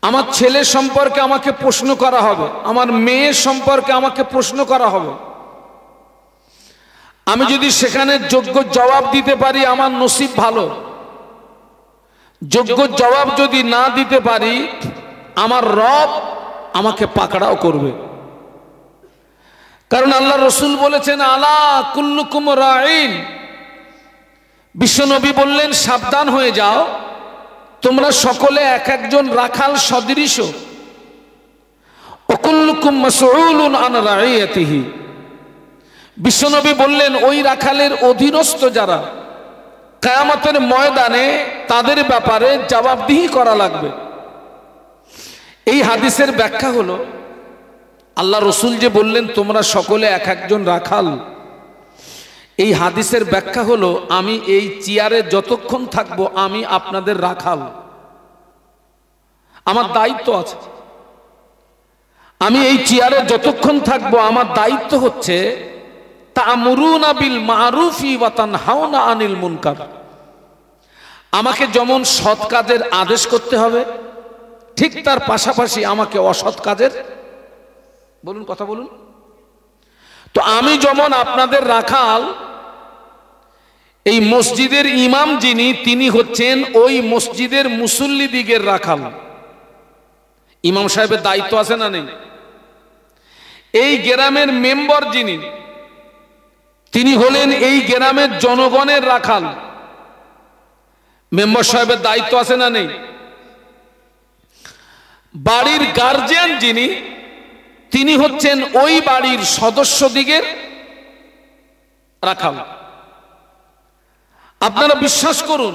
আমার ছেলে সম্পর্কে আমাকে প্রশ্ন করা হবে, আমার মেয়ে সম্পর্কে আমাকে প্রশ্ন করা হবে। আমি যদি সেখানে যোগ্য জবাব দিতে পারি আমার নসিব ভালো, যোগ্য জবাব যদি না দিতে পারি আমার রব আমাকে পাকড়াও করবে। কারণ আল্লাহ রসুল বলেছেন আলা কুল্লুকুম রাঈন, বিশ্বনবী বললেন সাবধান হয়ে যাও, তোমরা সকলে এক একজন রাখাল সদৃশ। ওয়াকুল্লুকুম মাসউলুন আন রাঈয়াতিহি, বিশ্বনবী বললেন ওই রাখালের অধীনস্থ যারা, কিয়ামতের ময়দানে তাদের ব্যাপারে জবাবদিহি করা লাগবে। এই হাদিসের ব্যাখ্যা হলো, আল্লাহ রসুল যে বললেন তোমরা সকলে এক একজন রাখাল, এই হাদিসের ব্যাখ্যা হলো আমি এই চেয়ারে যতক্ষণ থাকবো আমি আপনাদের রাখাল, আমার দায়িত্ব আছে। আমি এই চেয়ারে যতক্ষণ থাকবো আমার দায়িত্ব হচ্ছে তা'মুরুনা বিল মা'রুফি ওয়া তানহাউনা আনিল মুনকার, আমাকে যেমন সৎ কাজের আদেশ করতে হবে ঠিক তার পাশাপাশি আমাকে অসৎ কাজের, বলুন কথা বলুন, তো আমি যেমন আপনাদের রাখাল, এই মসজিদের ইমাম যিনি তিনি হচ্ছেন ওই মসজিদের মুসল্লি দিগের রাখাল। ইমাম সাহেবের দায়িত্ব আছে না নেই? এই গ্রামের মেম্বার যিনি তিনি হলেন এই গ্রামের জনগণের রাখাল, মেম্বার সাহেবের দায়িত্ব আছে না নেই? বাড়ির গার্জিয়ান যিনি তিনি হচ্ছেন ওই বাড়ির সদস্যদিগের রাখাল। আপনারা বিশ্বাস করুন,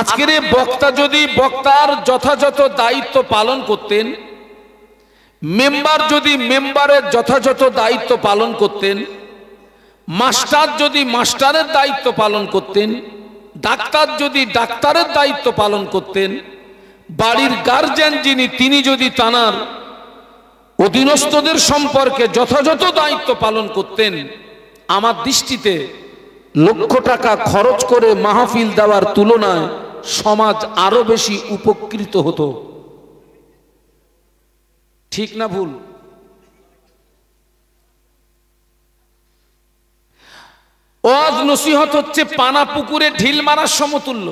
আজকের এই বক্তা যদি বক্তার যথাযথ দায়িত্ব পালন করতেন, মেম্বার যদি মেম্বারের যথাযথ দায়িত্ব পালন করতেন, মাস্টার যদি মাস্টারের দায়িত্ব পালন করতেন, ডাক্তার যদি ডাক্তারের দায়িত্ব পালন করতেন, বাড়ির গার্জিয়ান যিনি তিনি যদি তানার অধীনস্থদের সম্পর্কে যথাযথ দায়িত্ব পালন করতেন, আমার দৃষ্টিতে লক্ষ টাকা খরচ করে মাহফিল দেওয়ার তুলনায় সমাজ আরো বেশি উপকৃত হতো। ঠিক না ভুল? ওয়াজ নসিহত হচ্ছে পানা পুকুরে ঢিল মারার সমতুল্য।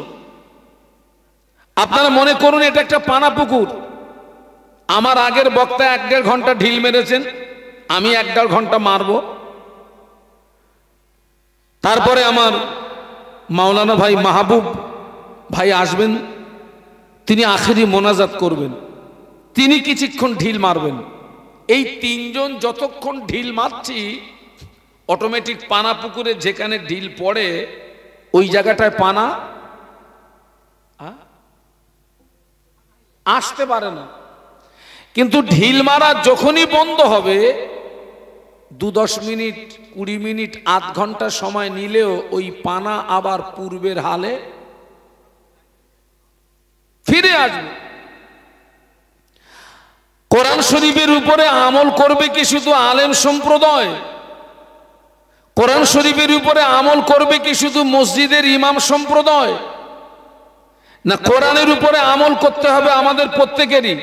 আপনারা মনে করুন এটা একটা পানা পুকুর, আমার আগের বক্তা 1-1.5 ঘন্টা ঢিল মেরেছেন, আমি 1-1.5 ঘন্টা মারবো, তারপরে আমার মাওলানা ভাই মাহবুব ভাই আসবেন, তিনি আখেরি মোনাজাত করবেন, তিনি কিছুক্ষণ ঢিল মারবেন। এই তিনজন যতক্ষণ ঢিল মারছি অটোমেটিক পানা পুকুরে যেখানে ঢিল পড়ে ওই জায়গাটায় পানা আসতে পারে না। কিন্তু ঢিল মারা যখনই বন্ধ হবে 2-10 মিনিট 20 মিনিট আধ ঘন্টা সময় নিলেও ওই পানা আবার পূর্বের হালে ফিরে আসবে। কোরআন শরীফের উপরে আমল করবে কি শুধু আলেম সম্প্রদায়? কোরআন শরীফের উপরে আমল করবে কি শুধু মসজিদের ইমাম সম্প্রদায়? না, কোরআনের উপরে আমল করতে হবে আমাদের প্রত্যেকেরই।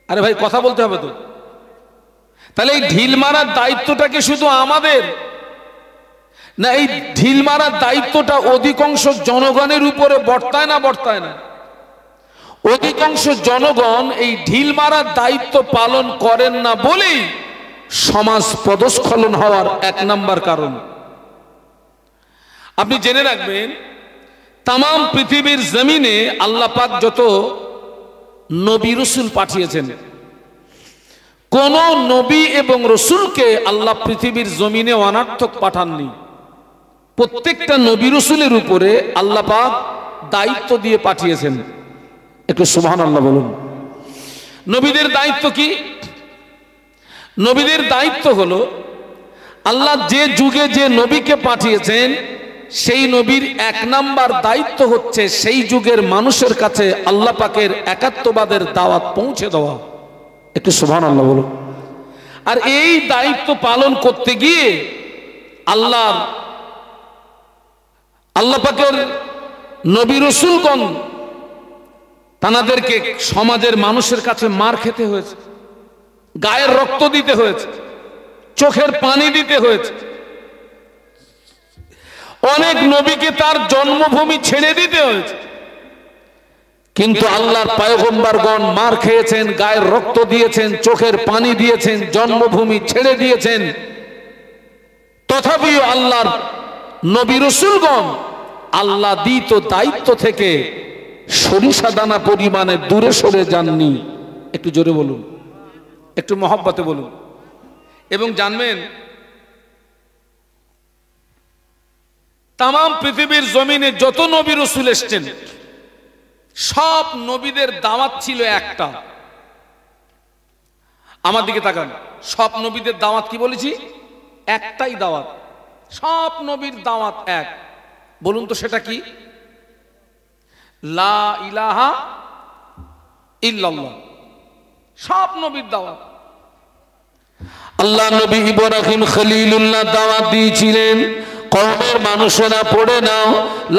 আরে ভাই কথা বলতে হবে তো। তাহলে এই ঢিল মারার দায়িত্বটা কি শুধু আমাদের? না, এই ঢিল মারার দায়িত্বটা অধিকাংশ জনগণের উপরে বর্তায় না বর্তায় না? অধিকাংশ জনগণ এই ঢিল মারার দায়িত্ব পালন করেন না বলেই সমাজ পদস্খলন হওয়ার 1 নাম্বার কারণ। আপনি জেনে রাখবেন, তাম পৃথিবীর জমিনে আল্লাহ পাক যত নবী রসুল পাঠিয়েছেন, কোন নবী এবং রসুলকে আল্লাহ পৃথিবীর জমিনে অনার্থক পাঠাননি। প্রত্যেকটা নবী রসুলের উপরে আল্লাহ পাক দায়িত্ব দিয়ে পাঠিয়েছেন। একটু সুবহানাল্লাহ বলুন। নবীদের দায়িত্ব কি? নবীদের দায়িত্ব হলো আল্লাহ যে যুগে যে নবীকে পাঠিয়েছেন সেই নবীর 1 নাম্বার দায়িত্ব হচ্ছে সেই যুগের মানুষের কাছে আল্লাহ পাকের একাত্মবাদের দাওয়াত পৌঁছে দেওয়া। একটু সুবহানাল্লাহ বলুন। আর এই দায়িত্ব পালন করতে গিয়ে আল্লাহ পাকের নবী রাসূলগণ তানাদেরকে সমাজের মানুষের কাছে মার খেতে হয়েছে, গায়ের রক্ত দিতে হয়েছে, চোখের পানি দিতে হয়েছে, অনেক নবীকে তার জন্মভূমি ছেড়ে দিতে হয়েছে। কিন্তু আল্লাহর পয়গম্বরগণ মার খেয়েছেন, গায়ের রক্ত দিয়েছেন, চোখের পানি দিয়েছেন, জন্মভূমি ছেড়ে দিয়েছেন, তথাপিও আল্লাহর নবী রাসূলগণ আল্লাহ দিত দায়িত্ব থেকে সরিষা দানা পরিমাণে দূরে সরে যাননি। একটু জোরে বলুন, একটু মহব্বতে বলুন। এবং জানবেন, তাম পৃথিবীর জমিনে যত নবী রাসূল এসেছেন সব নবীদের দাওয়াত ছিল একটা। আমার দিকে তাকান, সব নবীদের দাওয়াত কি বলেছি? একটাই দাওয়াত। সব নবীর দাওয়াত এক। বলুন তো সেটা কি? লা ইলাহা ইল্লাল্লাহ। সব নবীর দাওয়াত। আল্লাহ নবী ইব্রাহিম খলিলুল্লাহ দাওয়াত দিয়েছিলেন, কওমের মানুষেরা পড়ে নাও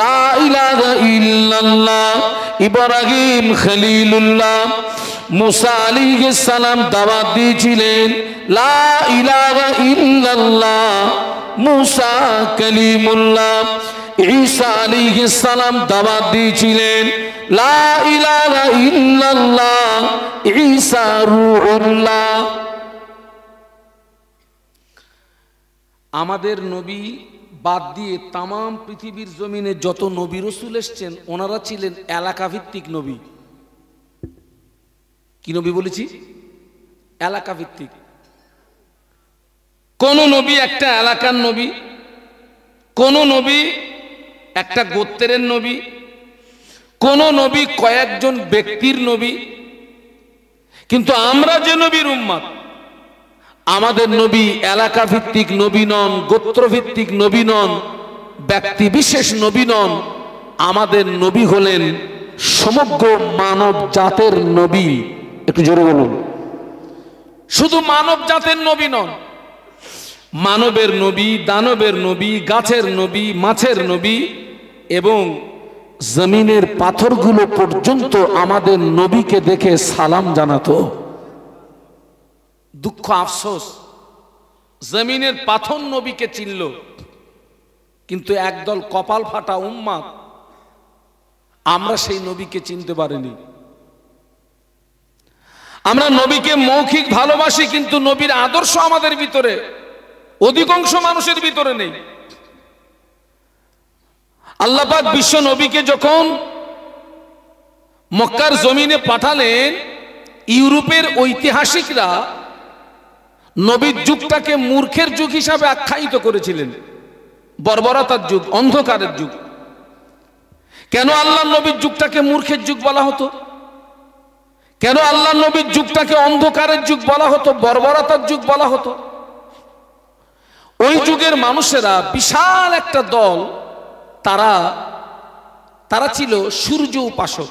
লা ইলাহা ইল্লাল্লাহ। ইব্রাহিম খলিলুল্লাহ। মুসা আলাইহিস সালাম দাওয়াত দিয়েছিলেন লা ইলাহা ইল্লাল্লাহ। মুসা কালিমুল্লাহ। ঈসা আলাইহিস সালাম দাওয়াত দিয়েছিলেন লা ইলাহা ইল্লাল্লাহ। ঈসা রূহুল্লাহ। আমাদের নবী বাদ দিয়ে তাম পৃথিবীর জমিনে যত নবী রাসূল এসেছেন ওনারা ছিলেন এলাকা ভিত্তিক নবী। কি নবী বলেছি? এলাকা ভিত্তিক। কোন নবী একটা এলাকার নবী, কোন নবী একটা গোত্রের নবী, কোন নবী কয়েকজন ব্যক্তির নবী। কিন্তু আমরা যে নবীর উম্মত, আমাদের নবী এলাকা ভিত্তিক নবী নন, গোত্র ভিত্তিক নবী নন, ব্যক্তি বিশেষ নবী নন। আমাদের নবী হলেন সমগ্র মানব জাতের নবী। একটু জোরে বলুন। শুধু মানব জাতের নবী নন, মানবের নবী, দানবের নবী, গাছের নবী, মাছের নবী এবং জমিনের পাথরগুলো পর্যন্ত আমাদের নবীকে দেখে সালাম জানাতো। দুঃখ আফসোস, জমিনের পাথর নবীকে চিনল, কিন্তু একদল কপাল ফাটা উম্মাত আমরা সেই নবীকে চিনতে পারিনি। আমরা নবীকে মৌখিক ভালোবাসি, কিন্তু নবীর আদর্শ আমাদের ভিতরে অধিকাংশ মানুষের ভিতরে নেই। আল্লাহ পাক বিশ্ব নবীকে যখন মক্কার জমিনে পাঠালেন, ইউরোপের ঐতিহাসিকরা নবীর যুগটাকে মূর্খের যুগ হিসাবে আখ্যায়িত করেছিলেন, বর্বরতার যুগ, অন্ধকারের যুগ। কেন আল্লাহ নবীর যুগটাকে মূর্খের যুগ বলা হতো? কেন আল্লাহ নবীর যুগটাকে অন্ধকারের যুগ বলা হতো, বর্বরতার যুগ বলা হতো? ওই যুগের মানুষেরা বিশাল একটা দল, তারা ছিল সূর্য উপাসক।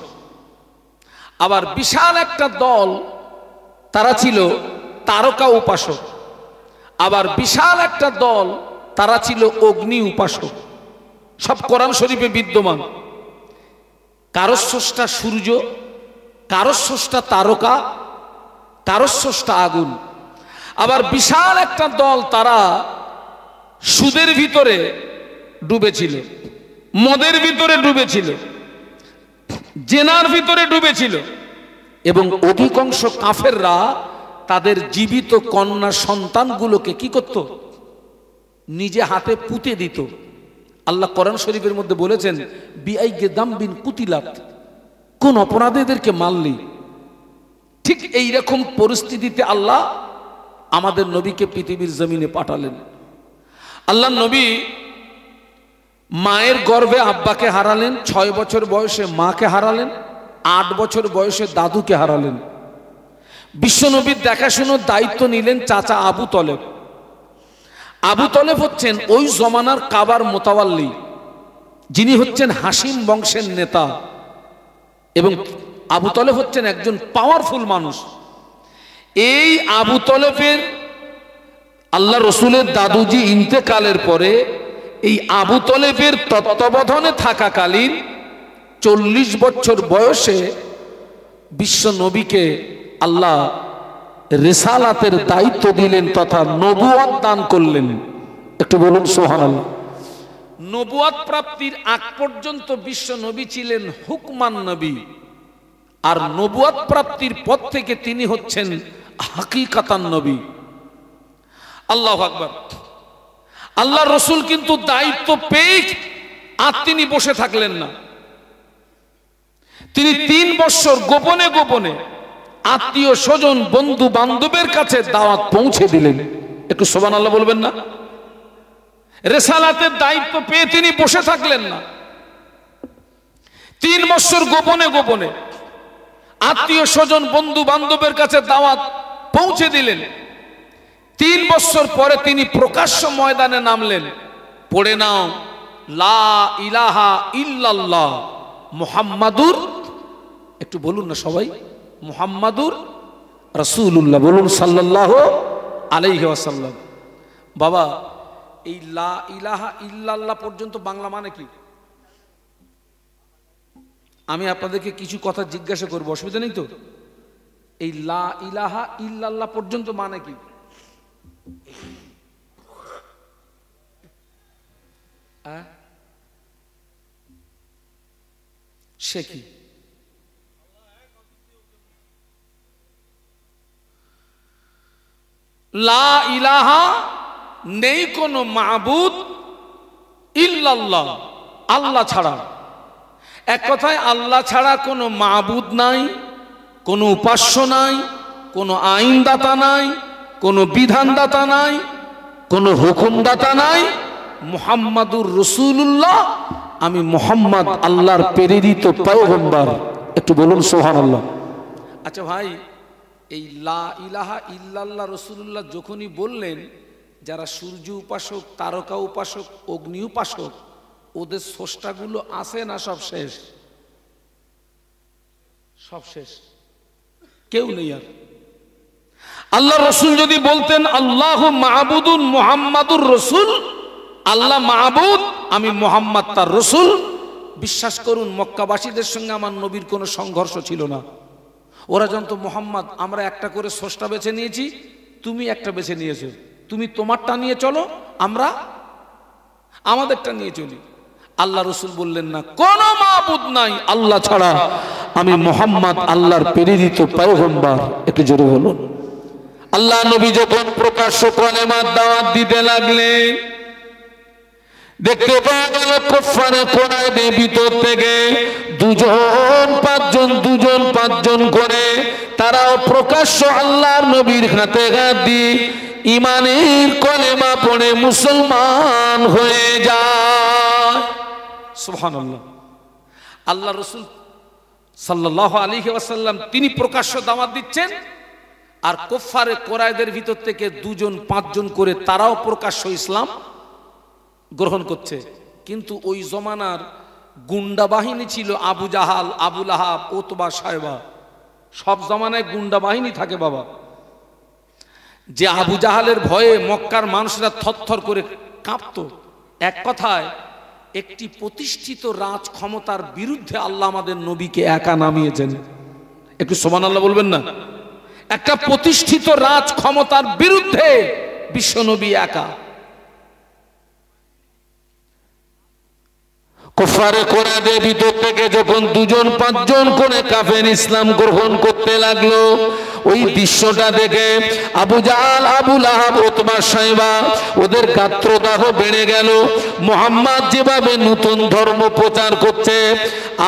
আবার বিশাল একটা দল তারা ছিল তারকা উপাসক। আবার বিশাল একটা দল তারা ছিল অগ্নি উপাসক। সব কোরআন শরীফে বিদ্যমান। কারো স্রষ্টা সূর্য, কারো স্রষ্টা তারকা, কারো স্রষ্টা আগুন। আবার বিশাল একটা দল তারা সুদের ভিতরে ডুবেছিল, মদের ভিতরে ডুবেছিল, জেনার ভিতরে ডুবেছিল। এবং অধিকাংশ কাফেররা তাদের জীবিত কন্যা সন্তানগুলোকে কি করত? নিজে হাতে পুঁতে দিত। আল্লাহ কোরআন শরীফের মধ্যে বলেছেন বিআইগে দামবিন কুতিলাত, কোন অপরাধীদেরকে মারলি। ঠিক এই রকম পরিস্থিতিতে আল্লাহ আমাদের নবীকে পৃথিবীর জমিনে পাঠালেন। আল্লাহ নবী মায়ের গর্ভে আব্বাকে হারালেন, 6 বছর বয়সে মাকে হারালেন, 8 বছর বয়সে দাদুকে হারালেন। বিশ্বনবীর দেখাশোনার দায়িত্ব নিলেন চাচা আবু তলেব। আবু তলেব হচ্ছেন ওই জমানার কাবার মোতাওয়াল্লি, যিনি হচ্ছেন হাসিম বংশের নেতা। এবং আবু তলেব হচ্ছেন একজন পাওয়ারফুল মানুষ। এই আবু তলেবের আল্লাহ রসুলের দাদুজি ইন্তেকালের পরে এই আবু তলেবের তত্ত্বাবধানে থাকাকালীন 40 বছর বয়সে বিশ্ব নবীকে আল্লাহ রিসালাতের দায়িত্ব দিলেন তথা নবুয়ত দান করলেন। একটু বলুন সুবহানাল্লাহ। নবুয়ত প্রাপ্তির আগ পর্যন্ত বিশ্ব নবী ছিলেন হুকমান নবী, আর নবুয়ত প্রাপ্তির পর থেকে তিনি হচ্ছেন হাকিকাতান নবী। আল্লাহু আকবার। আল্লাহ রসুল কিন্তু দায়িত্ব পেয়ে আর তিনি বসে থাকলেন না। তিনি 3 বছর গোপনে গোপনে আত্মীয় স্বজন বন্ধু বান্ধবের কাছে দাওয়াত পৌঁছে দিলেন। একটু সুবহানাল্লাহ বলবেন না? রিসালাতের দায়িত্ব পেয়ে তিনি বসে থাকলেন না। 3 বছর গোপনে গোপনে আত্মীয় স্বজন বন্ধু বান্ধবের কাছে দাওয়াত পৌঁছে দিলেন। 3 বছর পরে তিনি প্রকাশ্য ময়দানে নামলেন। পড়ে নাও লা ইলাহা ইল্লাল্লাহ মুহাম্মাদুর, একটু বলুন না সবাই, মুহাম্মাদুর রাসূলুল্লাহ বলুন সাল্লাল্লাহু আলাইহি ওয়াসাল্লাম। বাবা, এই লা ইলাহা ইল্লাল্লাহ পর্যন্ত বাংলা মানে কি? আমি আপনাদেরকে কিছু কথা জিজ্ঞাসা করব, অসুবিধা নেই তো? এই লা ইলাহা ইল্লাল্লাহ পর্যন্ত মানে কি? সে কি? লা ইলাহা, নেই কোনো মাবুদ ইল্লাল্লাহ, আল্লাহ ছাড়া। এক কথায় আল্লাহ ছাড়া কোনো মাবুদ নাই, কোনো উপাস্য নাই, কোনো আইনদাতা নাই, কোনো বিধানদাতা নাই, কোনো হুকুমদাতা নাই। মুহাম্মাদুর রাসূলুল্লাহ, আমি মুহাম্মদ আল্লাহর প্রেরিত পয়গম্বর। একটু বলুন সুবহানাল্লাহ। আচ্ছা ভাই, এই লা ইলাহা ইল্লাল্লাহ রাসূলুল্লাহ যখনই বললেন, যারা সূর্য উপাসক, তারকা উপাসক, অগ্নি উপাসক, ওদের স্রষ্টাগুলো আছে না সব শেষ? সব শেষ, কেউ নেই আর। আল্লাহ রসুল যদি বলতেন আল্লাহু মাহবুদুন মুহাম্মাদুর রসুল, আল্লাহ মাহবুদ, আমি মুহাম্মদ তার রসুল, বিশ্বাস করুন মক্কাবাসীদের সঙ্গে আমার নবীর কোনো সংঘর্ষ ছিল না। ওরা জানতো মুহাম্মদ আমরা একটা করে স্রষ্টা বেছে নিয়েছি, তুমি একটা বেছে নিয়েছো, তুমি তোমারটা নিয়ে চলো, আমরা আমাদেরটা নিয়ে চলি। আল্লাহ রসুল বললেন না, কোন মাবুদ নাই আল্লাহ ছাড়া, আমি মুহাম্মদ আল্লাহর প্রেরিত পয়গম্বর। একটু জোরে বলুন। আল্লাহ নবী যখন প্রকাশ্য কালেমার দাওয়াত দিতে লাগলেন, দেখতে পাওয়া গেল কুফারে কুরাইশের ভিতর থেকে 2-5 করে তারাও প্রকাশ্য আল্লাহর নবীর হাতে হাত দিয়ে ইমানের কলেমা পড়ে মুসলমান হয়ে যায়। সুবহানাল্লাহ। আল্লাহ রসুল সাল্লাল্লাহু আলাইহি ওয়াসাল্লাম তিনি প্রকাশ্য দাওয়াত দিচ্ছেন, আর কুফারে কুরাইশের ভিতর থেকে 2-5 করে তারাও প্রকাশ্য ইসলাম গ্রহণ করছে। কিন্তু ওই জমানার গুন্ডা বাহিনী ছিল আবু জাহাল, আবু লাহাব, উতবা, শায়বা। সব জমানায় গুন্ডা বাহিনী থাকে বাবা। যে আবু জাহালের ভয়ে মক্কার মানুষরা থরথর করে কাঁপতো। এক কথায় একটি প্রতিষ্ঠিত রাজ ক্ষমতার বিরুদ্ধে আল্লাহ আমাদের নবীকে একা নামিয়েছেন। একটু সুবহানাল্লাহ বলবেন না? একটা প্রতিষ্ঠিত রাজ ক্ষমতার বিরুদ্ধে বিশ্ব নবী একা। কুফারে কুরাইশের ভিতর থেকে যখন 2-5 করে কাফের ইসলাম গ্রহণ করতে লাগলো, ওই দৃশ্যটা দেখে আবু জাহাল, আবু লাহাব, উতবা, শায়বা ওদের গাত্রদাহ বেড়ে গেল। মুহাম্মদ যেভাবে নতুন ধর্ম প্রচার করছে,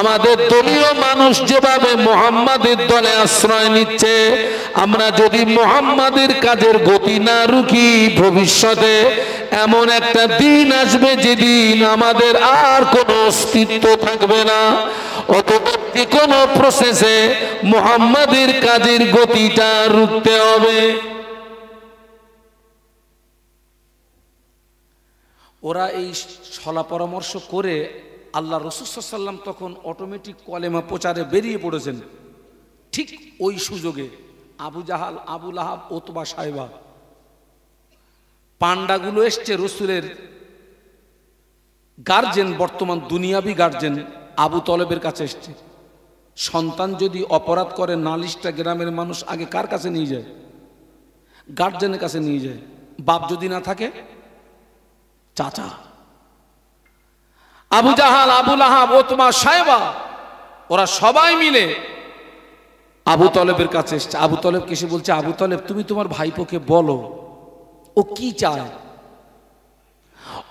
আমাদের দলীয় মানুষ যেভাবে মুহাম্মাদের দলে আশ্রয় নিচ্ছে, আমরা যদি মুহাম্মাদের কাজের গতি না রুখি, ভবিষ্যতে এমন একটা দিন আসবে যেদিন আমাদের আর কোনো অস্তিত্ব থাকবে না। অতঃপর কোন প্রসেসে মুহাম্মাদের কাজের গতিটা রুখতে হবে। ওরা এই সলা পরামর্শ করে আল্লাহ রাসূল সাল্লাল্লাহু আলাইহি ওয়াসাল্লাম তখন অটোমেটিক কলেমা প্রচারে বেরিয়ে পড়েছেন। ঠিক ওই সুযোগে আবু জাহাল, আবু লাহাব, উতবা, শায়বা পান্ডাগুলো এসছে রসুলের গার্জেন, বর্তমান দুনিয়াবি গার্জেন আবু তলেবের কাছে এসছে। সন্তান যদি অপরাধ করে, নালিশটা গ্রামের মানুষ আগে কার কাছে নিয়ে যায়? গার্জেনের কাছে নিয়ে যায়। বাপ যদি না থাকে, চাচা। আবু জাহাল, আবু লাহাব, ওতমা, সায়বা, ওরা সবাই মিলে আবু তলেবের কাছে এসছে। আবু তলেব এসে বলছে, আবু তলেব তুমি তোমার ভাইপোকে বলো ও কি চায়।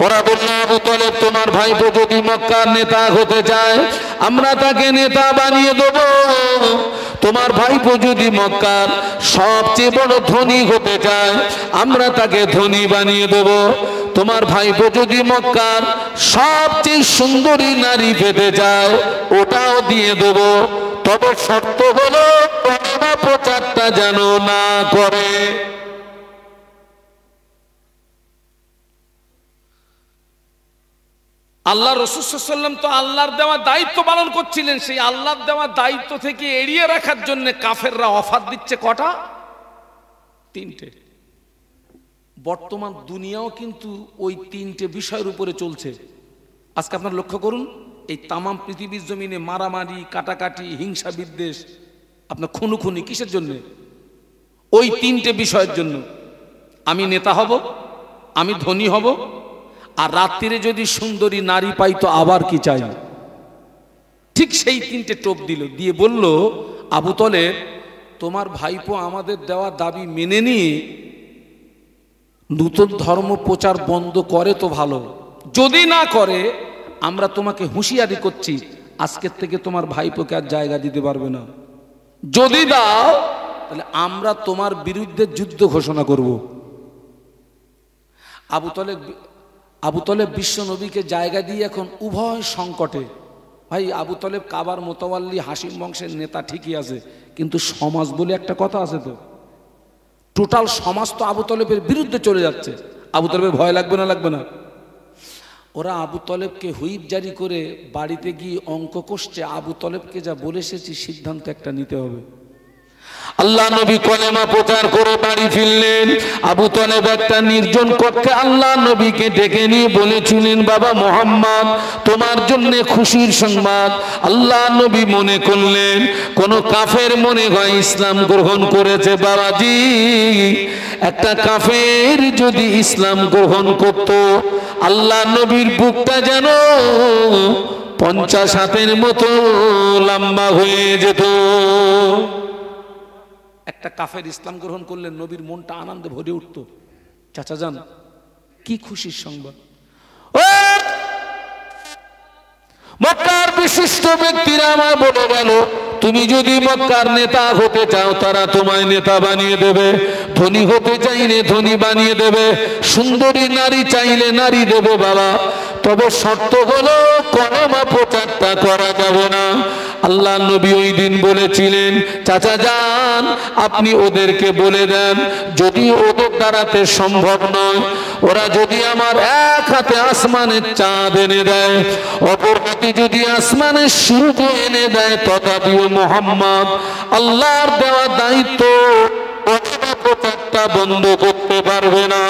ওরা বলল, আবু তলেব তোমার ভাইপো যদি মক্কার নেতা হতে চায় আমরা তাকে নেতা বানিয়ে দেব। তোমার ভাইপো যদি মক্কার সবচেয়ে বড় ধনী হতে চায় আমরা তাকে ধনী বানিয়ে দেব। তোমার ভাইপো যদি মক্কার সবচেয়ে সুন্দরী নারী পেতে চায় ওটাও দিয়ে দেব, তবে শর্ত হলো প্রচারটা যেন না করে। আল্লাহ রাসূল সাল্লাল্লাহু আলাইহি ওয়াসাল্লাম তো আল্লাহর দেওয়া দায়িত্ব পালন করছিলেন। সেই আল্লাহর দেওয়া দায়িত্ব থেকে এড়িয়ে রাখার জন্য কাফেররা অফার দিচ্ছে কটা? 3টে। বর্তমান দুনিয়াও কিন্তু ওই 3টে বিষয়ের উপরে চলছে। আজকে আপনারা লক্ষ্য করুন, এই তামাম পৃথিবীর জমিনে মারামারি, কাটাকাটি, হিংসা বিদ্বেষ, আপনার খুনোখুনি কিসের জন্য? ওই 3টে বিষয়ের জন্য। আমি নেতা হব, আমি ধনী হব, আর রাত্রিরে যদি সুন্দরী নারী পাই তো আবার কি চাই। ঠিক সেই 3টে টোপ দিল, দিয়ে বলল, আবু তলেব তোমার ভাইপো আমাদের দেওয়া দাবি মেনে নিয়ে নূতন ধর্ম প্রচার বন্ধ করে তো ভালো, যদি না করে আমরা তোমাকে হুঁশিয়ারি করছি আজকের থেকে তোমার ভাইপোকে আর জায়গা দিতে পারবে না। যদি দাও তাহলে আমরা তোমার বিরুদ্ধে যুদ্ধ ঘোষণা করব। আবু তলেব বিশ্ব নবীকে জায়গা দিয়ে এখন উভয় সংকটে। ভাই, আবু তলেব কাবার মোতাওয়াল্লি হাশিম বংশের নেতা ঠিকই আছে, কিন্তু সমাজ বলে একটা কথা আছে তো, টোটাল সমাজ তো আবু তলেবের বিরুদ্ধে চলে যাচ্ছে। আবু তলেবের ভয় লাগবে না? লাগবে না? ওরা আবু তলেবকে হুইপ জারি করে বাড়িতে গিয়ে অঙ্ক কষছে, আবু তলেবকে যা বলে এসেছি সিদ্ধান্ত একটা নিতে হবে। আল্লাহ নবী কলেমা প্রচার করে বাড়ি ফিরলেন। আবু তলেব একটা নির্জন কক্ষে আল্লাহ নবীকে ডেকে নিয়ে বলেছিলেন, বাবা মুহাম্মদ তোমার জন্য খুশির সংবাদ। আল্লাহ নবী মনে করলেন কোন কাফের মনে হয় ইসলাম গ্রহণ করেছে। বাবাজি, একটা কাফের যদি ইসলাম গ্রহণ করত আল্লাহ নবীর বুকটা যেন 50 হাতের মতো লম্বা হয়ে যেত। একটা কাফের ইসলাম গ্রহণ করলে নবীর মনটা আনন্দে ভরে উঠত। চাচা যান, কি খুশির সংবাদ! মক্কার বিশিষ্ট ব্যক্তিরা আমার বলে গেল, তুমি যদি মক্কার নেতা হতে চাও তারা তোমায় নেতা বানিয়ে দেবে, ধনী হতে চাইলে ধনী বানিয়ে দেবে, সুন্দরী নারী চাইলে নারী দেবে বাবা, তবে শর্ত হলো কলেমা প্রচারটা করা যাবে না। আল্লাহ নবী ওই দিন বলেছিলেন, চাচা যান আপনি ওদেরকে বলে দেন যদি ওদের দ্বারাতে সম্ভব নয়, ওরা যদি আমার এক হাতে আসমানের চাঁদ এনে দেয়, অপর হাতে যদি আসমানের সূর্য এনে দেয়, তথাপিও মুহাম্মদ আল্লাহর দেওয়া দায়িত্ব প্রচারটা বন্ধ করতে পারবে না।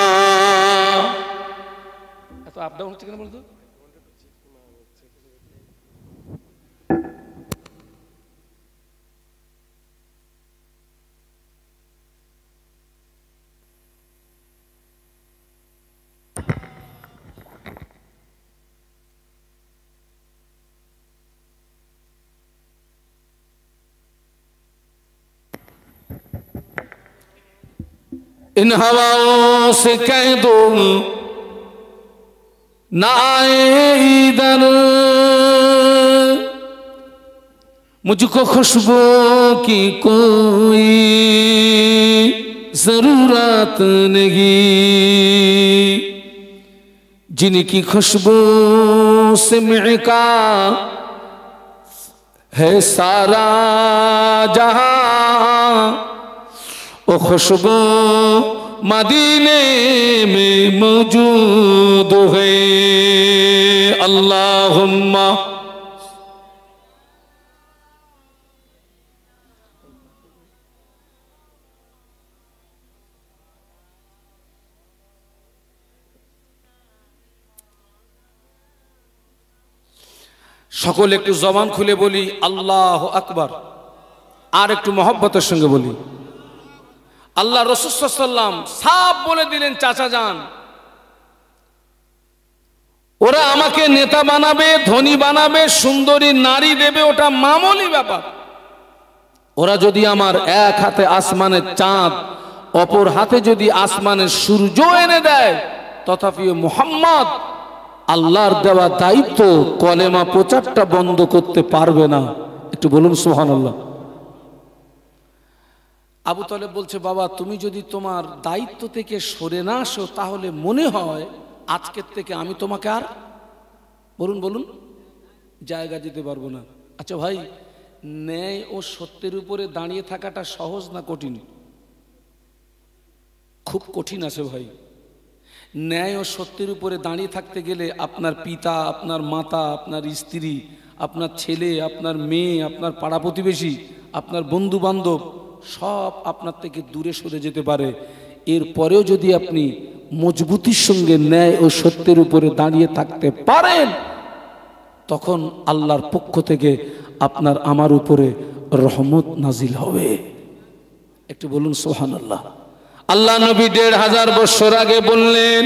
এত আপ ডাউন হচ্ছে কেন বলতো? इन हवाओं से कह दो ना आए इधर, मुझको खुशबू की कोई जरूरत नहीं, जिनकी खुशबू से महका है सारा जहां, वो खुशबू मदीने में मौजूद है। अल्लाहुम्मा সকলে একটু জবান খুলে বলি আল্লাহু আকবার, আর একটু মহব্বতের সঙ্গে বলি আল্লাহ। রাসূল সাল্লাল্লাহু আলাইহি ওয়াসাল্লাম সাফ বলে দিলেন, চাচা যান, ওরা আমাকে নেতা বানাবে, ধনী বানাবে, সুন্দরী নারী দেবে, ওটা মামুলি ব্যাপার। ওরা যদি আমার এক হাতে আসমানের চাঁদ, অপর হাতে যদি আসমানের সূর্য এনে দেয়, তথাপি মুহাম্মদ আল্লাহর দেওয়া দায়িত্ব কলেমা প্রচারটা বন্ধ করতে পারবে না। একটু বলুন সুবহানাল্লাহ। আবু তালেব বলছে, বাবা তুমি যদি তোমার দায়িত্ব থেকে সরে না আসো, তাহলে মনে হয় আজকের থেকে আমি তোমাকে আর বলুন জায়গা দিতে পারবো না। আচ্ছা ভাই, ন্যায় ও সত্যের উপরে দাঁড়িয়ে থাকাটা সহজ না কঠিন? খুব কঠিন আছে ভাই। ন্যায় ও সত্যের উপরে দাঁড়িয়ে থাকতে গেলে আপনার পিতা, আপনার মাতা, আপনার স্ত্রী, আপনার ছেলে, আপনার মেয়ে, আপনার পাড়া প্রতিবেশী, আপনার বন্ধু বান্ধব সব আপনার থেকে দূরে সরে যেতে পারে। এরপরেও যদি আপনি মজবুতির সঙ্গে ন্যায় ও সত্যের উপরে দাঁড়িয়ে থাকতে পারেন, তখন আল্লাহর পক্ষ থেকে আপনার আমার উপরে রহমত নাজিল হবে। একটু বলুন সুবহানাল্লাহ। আল্লাহ নবী ১৫০০ বছর আগে বললেন,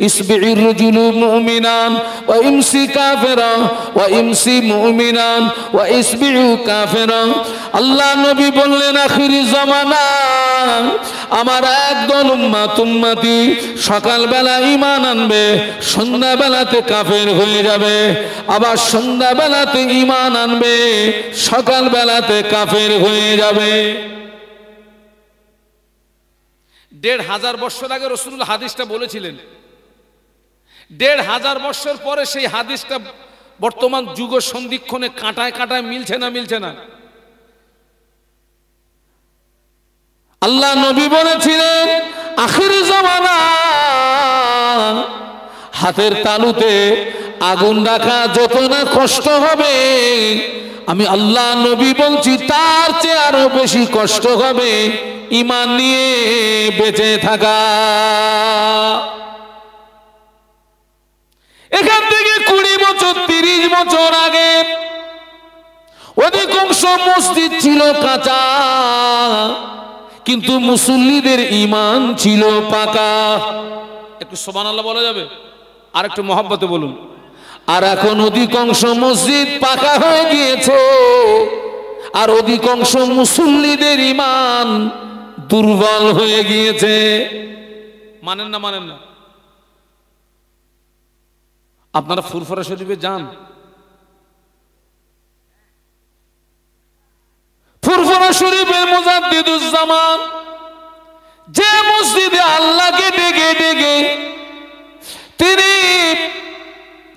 ইসবিউর রাজুলু মুমিনান ওয়া ইমসি কাফিরা ওয়া ইমসি মুমিনান ওয়া ইসবিউ কাফিরা। আল্লাহ নবী বললেন, আখিরি জামানা আমার একদল উম্মতি সকালবেলা ঈমান আনবে, সন্ধ্যাবেলাতে কাফের হয়ে যাবে, আবার সন্ধ্যাবেলাতে ঈমান আনবে, সকালবেলাতে কাফের হয়ে যাবে। ১৫০০ বছর আগে রাসূলুল্লাহ হাদিসটা বলেছিলেন। ১৫০০ বছর পরে সেই হাদিসটা বর্তমান যুগ সন্ধিক্ষণে কাঁটায় কাঁটায় মিলছে না? আল্লাহ নবী বলেছিলেন, আখির জামানা হাতের তালুতে আগুন রাখা যত না কষ্ট হবে, আমি আল্লাহ নবী বলছি তার চেয়ে আরো বেশি কষ্ট হবে ঈমান নিয়ে বেঁচে থাকা। এখান থেকে ২০ বছর ৩০ বছর আগে অধিকাংশ মসজিদ ছিল কাঁচা, কিন্তু মুসল্লিদের ঈমান ছিল পাকা। একটু সুবহানাল্লাহ বলা যাবে? আর একটু মহব্বতে বলুন। আর এখন অধিকাংশ মসজিদ পাকা হয়ে গিয়েছে, আর অধিকাংশ মুসল্লিদের ঈমান দুর্বল হয়ে গিয়েছে। মানেন না? আপনারা ফুরফুরা শরীফে যান, ফুরফুরা শরীফের মুজাদ্দিদুজ্জামান যে মসজিদে আল্লাহকে ডেকে ডেকে তিনি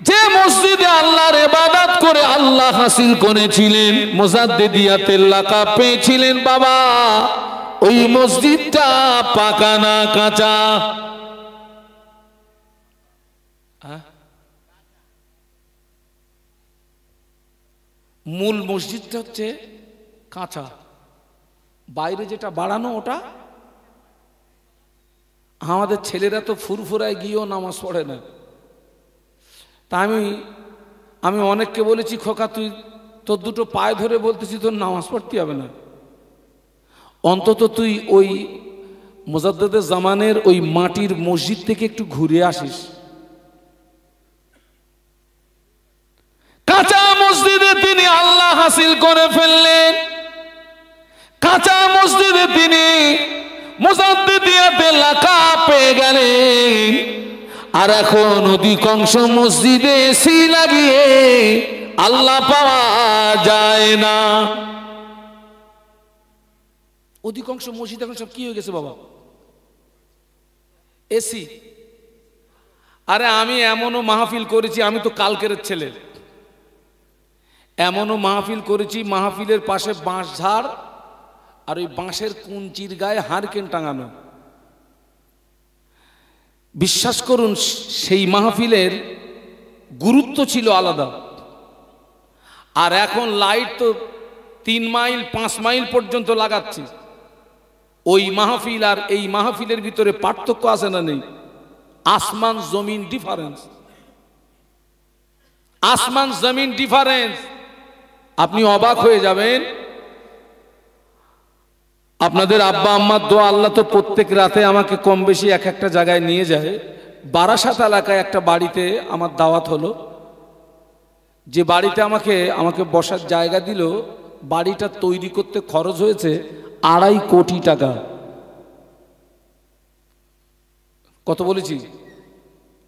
যে মসজিদে আল্লাহর ইবাদত করে আল্লাহ হাসিল করেছিলেন, মুজাদ্দিদিয়াতের লাকাব পেয়েছিলেন, বাবা ওই মসজিদটা পাকা না কাঁচা? মূল মসজিদটা হচ্ছে কাঁচা, বাইরে যেটা বাড়ানো ওটা। আমাদের ছেলেরা তো ফুরফুরায় গিয়েও নামাজ পড়ে না। তা আমি অনেককে বলেছি, খোকা তুই তোর দুটো পায়ে ধরে বলতেছি তোর নামাজ পড়তে হবে না, অন্তত তুই ওই মুজাদ্দিদের জামানের ওই মাটির মসজিদ থেকে একটু ঘুরে আসিস। কাঁচা মসজিদে তিনি আল্লাহ হাসিল করে ফেললেন, কাঁচা মসজিদে তিনি মুজাদ্দিদিয়াতে লাকাব পেয়ে গেলেন। আর এখন অধিকাংশ মসজিদে এসি লাগিয়ে আল্লাহ পাওয়া যায় না। অধিকাংশ মসজিদ এখন সব কি হয়ে গেছে বাবা? এসি। আরে আমি এমনও মাহফিল করেছি, আমি তো কালকের ছেলে, এমনও মাহফিল করেছি মাহফিলের পাশে বাঁশ ঝাড় আর ওই বাঁশের কুঞ্চির গায়ে হারকেন টাঙানো। বিশ্বাস করুন সেই মাহফিলের গুরুত্ব ছিল আলাদা। আর এখন লাইট তো 3 মাইল 5 মাইল পর্যন্ত লাগাচ্ছে। ওই মাহফিল আর এই মাহফিলের ভিতরে পার্থক্য আছে না নেই? আসমান জমিন ডিফারেন্স। আসমান জমিন ডিফারেন্স। আপনি অবাক হয়ে যাবেন। আপনাদের আব্বা আম্মার দোয়া, আল্লাহ তো প্রত্যেক রাতে আমাকে কম বেশি এক একটা জায়গায় নিয়ে যায়। বারাসাত এলাকায় একটা বাড়িতে আমার দাওয়াত হলো। যে বাড়িতে আমাকে বসার জায়গা দিল, বাড়িটা তৈরি করতে খরচ হয়েছে 2.5 কোটি টাকা। কত বলেছি?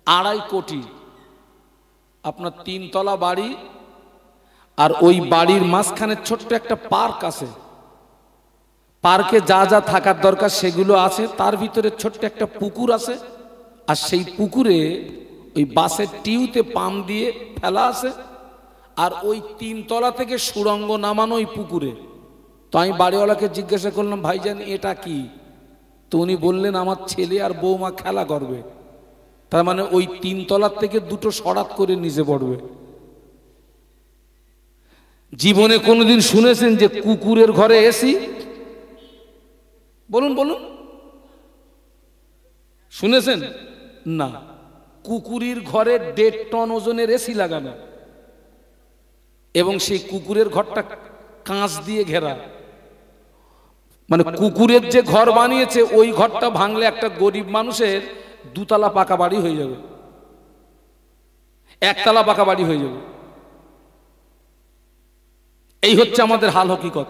2.5 কোটি। আপনার 3 তলা বাড়ি, আর ওই বাড়ির মাঝখানে ছোট্ট একটা পার্ক আছে। পার্কে যা যা থাকার দরকার সেগুলো আছে। তার ভিতরে ছোট্ট একটা পুকুর আছে, আর সেই পুকুরে ওই বাসের টিউতে পাম্প দিয়ে ফেলা আছে। আর ওই 3 তলা থেকে সুড়ঙ্গ নামানো ওই পুকুরে। তো আমি বাড়িওয়ালাকে জিজ্ঞাসা করলাম, ভাইজান এটা কি? তো উনি বললেন, আমার ছেলে আর বৌমা খেলা করবে। তার মানে ওই 3 তলার থেকে 2টো সরাত করে নিচে পড়বে। জীবনে কোনোদিন শুনেছেন যে কুকুরের ঘরে এসি? বলুন বলুন, শুনেছেন? না। কুকুরের ঘরে 1.5 টন ওজনের এসি লাগানো, এবং সেই কুকুরের ঘরটা কাঁচ দিয়ে ঘেরা। মানে কুকুরের যে ঘর বানিয়েছে, ওই ঘরটা ভাঙলে একটা গরিব মানুষের 2 তলা পাকা বাড়ি হয়ে যাবে, 1 তলা পাকা বাড়ি হয়ে যাবে। এই হচ্ছে আমাদের হাল হকিকত।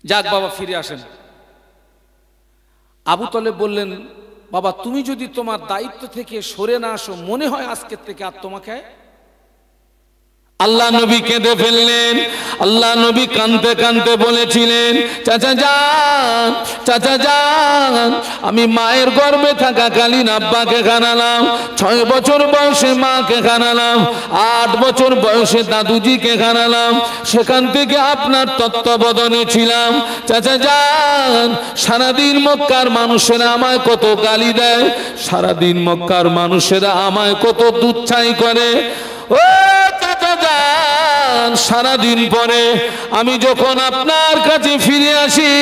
যাক বাবা, ফিরে আসেন। আবু তালেব বললেন, বাবা তুমি যদি তোমার দায়িত্ব থেকে সরে না আসো, মনে হয় আজকের থেকে আর তোমাকে। আল্লাহ নবী কেঁদে ফেললেন। আল্লাহ নবী কাঁদতে কাঁদতে বলেছিলেন, চাচা যান, চাচা যান, আমি মায়ের গর্ভে থাকাকালীন আব্বাকে খানালাম, 6 বছর বয়সে মাকে খানালাম, 8 বছর বয়সে দাদুজিকে খানালাম, সেখান থেকে আপনার তত্ত্বাবধানে ছিলাম। চাচা যান, সারাদিন মক্কার মানুষেরা আমায় কত গালি দেয়, সারাদিন মক্কার মানুষেরা আমায় কত দুচ্ছাই করে। ও সারাদিন পরে আমি যখন আপনার কাছে ফিরে আসি,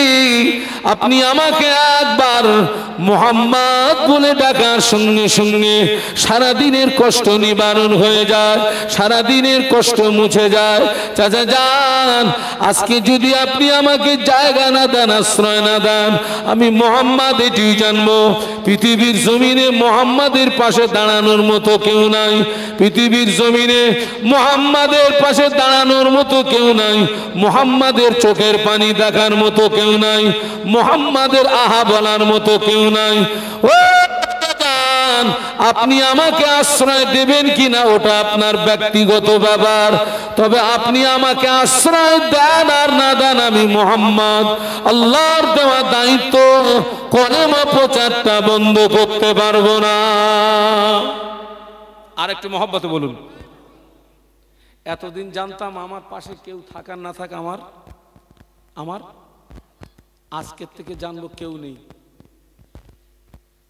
আপনি আমাকে একবার মুহাম্মদ বলে ডাকার সঙ্গে সঙ্গে সারাদিনের কষ্ট নিবারণ হয়ে যায়, সারাদিনের কষ্ট মুছে যায়। চাচা যান, আজকে যদি আপনি আমাকে জায়গা না দেন, আশ্রয় না দেন, আমি মুহাম্মদ এটি জানবো, পৃথিবীর জমিনে মুহাম্মাদের পাশে দাঁড়ানোর মতো কেউ নাই, পৃথিবীর জমিনে মুহাম্মাদের পাশে দাঁড়ানোর মতো কেউ নাই, মুহাম্মাদের চোখের পানি দেখার মতো কেউ নাই, মুহাম্মাদের আহা বলার মতো কেউ নাই। ও আপনি আমাকে আশ্রয় দেবেন কিনা ওটা আপনার ব্যক্তিগত ব্যাপার, তবে আপনি আমাকে আশ্রয় দেন আর না দেন, আমি মুহাম্মদ আল্লাহর দেওয়া দায়িত্ব কলেমা প্রচারটা বন্ধ করতে পারবো না। আর একটু মহব্বতে বলুন। এতদিন জানতাম আমার পাশে কেউ থাকার না থাকা আমার আজকের থেকে জানবো কেউ নেই।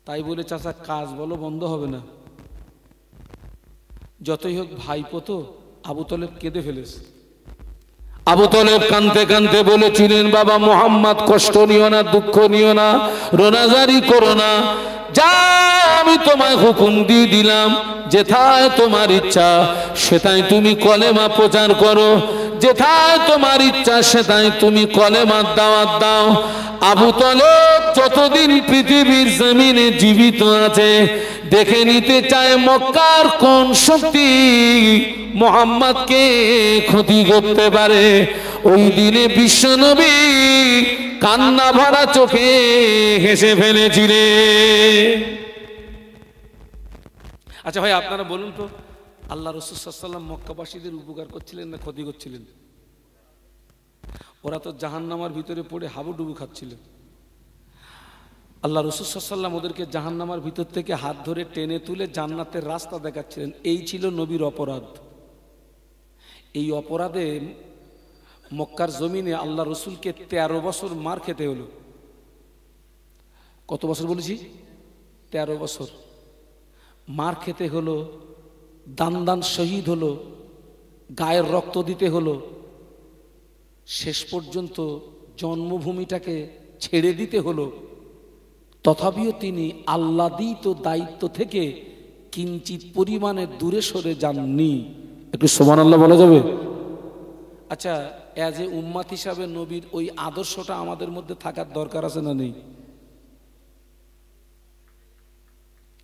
তাই বলে চাচা কাজ বলো বন্ধ হবে না। যতই হোক ভাইপো তো। আবু তালেব কেঁদে ফেলেছে। আবু তালেব কাঁদতে কাঁদতে বলেছিলেন, বাবা মুহাম্মদ কষ্ট নিও না, দুঃখ নিও না, রোনাজারি করো না, যা আমি তোমায় হুকুম দিয়ে দিলাম, যেথায় তোমার ইচ্ছা সেটাই তুমি কলেমা প্রচার করো, যেথায় তোমার ইচ্ছা সেটাই তুমি কলেমার দাওয়াত দাও। আবু তালেব যতদিন পৃথিবীর জমিনে জীবিত আছে, দেখে নিতে চায় মক্কার কোন শক্তি মুহাম্মদকে ক্ষতি করতে পারে। ওই দিনে বিশ্বনবী কান্না ভরা চোখে হেসে ফেলেছিলেন। আচ্ছা ভাই, আপনারা বলুন তো, আল্লাহ রাসূল সাল্লাল্লাহু আলাইহি ওয়াসাল্লাম মক্কাবাসীদের উপকার করছিলেন না ক্ষতি করছিলেন? ওরা তো জাহান্নামের ভিতরে পড়ে হাবুডুবু খাচ্ছিল। আল্লাহ রাসূল সাল্লাল্লাহু আলাইহি ওয়াসাল্লাম ওদেরকে জাহান্নামের ভিতর থেকে হাত ধরে টেনে তুলে জান্নাতের রাস্তা দেখাচ্ছিলেন। এই ছিল নবীর অপরাধ। এই অপরাধে মক্কার জমিনে আল্লাহ রসুলকে 13 বছর মার খেতে হলো। কত বছর বলেছি? 13 বছর মার খেতে হলো, দান দান শহীদ হলো, গায়ের রক্ত দিতে হলো, শেষ পর্যন্ত জন্মভূমিটাকে ছেড়ে দিতে হলো। তথাপিও তিনি আল্লাহদিত দায়িত্ব থেকে কিঞ্চিত পরিমাণে দূরে সরে যাননি। একটু সুবহানাল্লাহ বলা যাবে? আচ্ছা, অ্যাজ এ উম্মাত হিসাবে নবীর ওই আদর্শটা আমাদের মধ্যে থাকার দরকার আছে না নেই?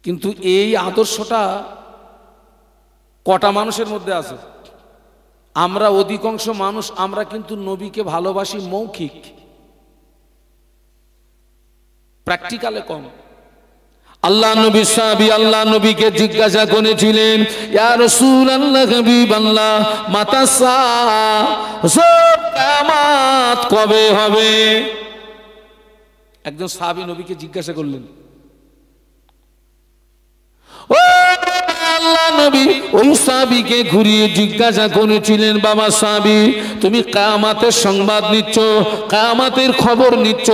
কিন্তু এই আদর্শটা কটা মানুষের মধ্যে আছে? আমরা অধিকাংশ মানুষ আমরা কিন্তু নবীকে ভালোবাসি মৌখিক, প্র্যাকটিক্যালে কম। আল্লাহ নবী সাহাবী আল্লাহ নবীকে জিজ্ঞাসা করেছিলেন, ইয়া রাসূলুল্লাহ হাবিবাল্লাহ মাতা কিয়ামত কবে হবে? একজন সাহাবী নবীকে জিজ্ঞাসা করলেন। ও আল্লাহ নবী ওই সাহাবীকে ঘুরিয়ে জিজ্ঞাসা করেছিলেন, বাবা সাহাবী তুমি কিয়ামতের সংবাদ নিচ্ছ, কিয়ামতের খবর নিচ্ছ,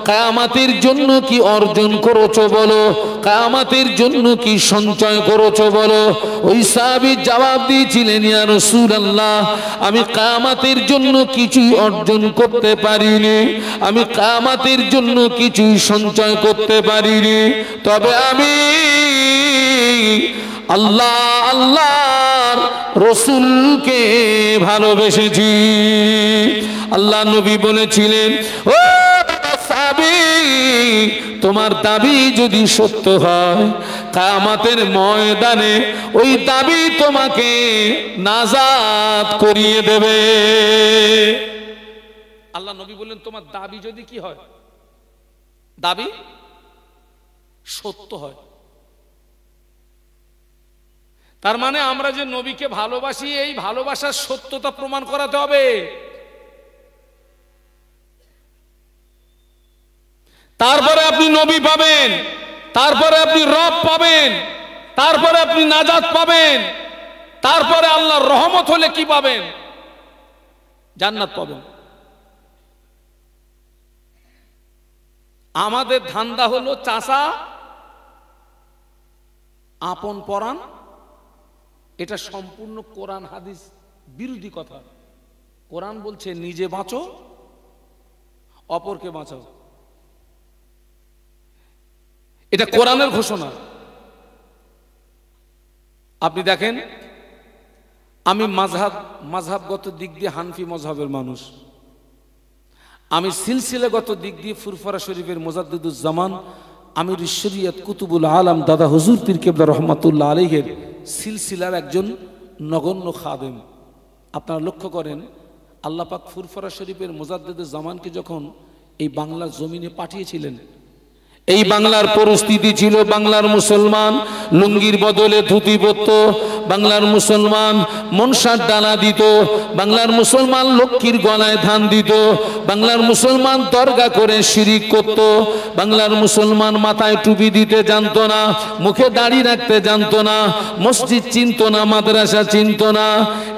কিয়ামতের জন্য কি অর্জন করেছো বলো, কিয়ামতের জন্য কি সঞ্চয় করেছো বলো। ওই সাহাবী জবাব দিয়েছিলেন, ইয়া রাসূলুল্লাহ আমি কিয়ামতের জন্য কিছুই অর্জন করতে পারিনি, আমি কিয়ামতের জন্য কিছুই সঞ্চয় করতে পারিনি, তবে আমি আল্লাহ আল্লাহর রাসূলকে ভালোবেসেছি। আল্লাহ নবী বলেছিলেন, ও সাহাবী তোমার দাবি যদি সত্য হয় কিয়ামতের ময়দানে ওই দাবি তোমাকে নাজাত করিয়ে দেবে। আল্লাহ নবী বললেন, তোমার দাবি যদি কি হয়, দাবি সত্য হয়। তার মানে আমরা যে নবীকে ভালোবাসি এই ভালোবাসার সত্যতা প্রমাণ করাতে হবে। তারপরে আপনি নবী পাবেন, তারপরে আপনি রব পাবেন, তারপরে আপনি নাজাত পাবেন, তারপরে আল্লাহর রহমত হলে কি পাবেন? জান্নাত পাবেন। আমাদের ধান্দা হলো চাচা আপন পরাণ, এটা সম্পূর্ণ কোরআন হাদিস বিরোধী কথা। কোরআন বলছে নিজে বাঁচো অপরকে বাঁচাও, এটা কোরআনের ঘোষণা। আপনি দেখেন, আমি মাযহাবগত দিক দিয়ে হানফি মযহাবের মানুষ, আমি সিলসিলাগত দিক দিয়ে ফুরফুরা শরীফের মুজাদ্দিদুজ্জামান আমির শরীয়ত কুতুবুল আলম দাদা হুজুর পীর কেবলা রহমাতুল্লাহ আলাইহির সিলসিলার একজন নগণ্য খাদেম। আপনারা লক্ষ্য করেন, আল্লাহ পাক ফুরফুরা শরীফের মুজাদ্দিদুজ্জামানকে যখন এই বাংলার জমিনে পাঠিয়েছিলেন, এই বাংলার পরিস্থিতি ছিল বাংলার মুসলমান লুঙ্গির বদলে ধুতি পরত, বাংলার মুসলমান মনসার ডানা দিত, বাংলার মুসলমান লক্ষ্মীর গলায় ধান দিত, বাংলার মুসলমান দরগা করে শিরিক করত, বাংলার মুসলমান মাথায় টুপি দিতে জানতো না, মুখে দাড়ি রাখতে জানতো না, মসজিদ চিনতো না, মাদ্রাসা চিনতো না।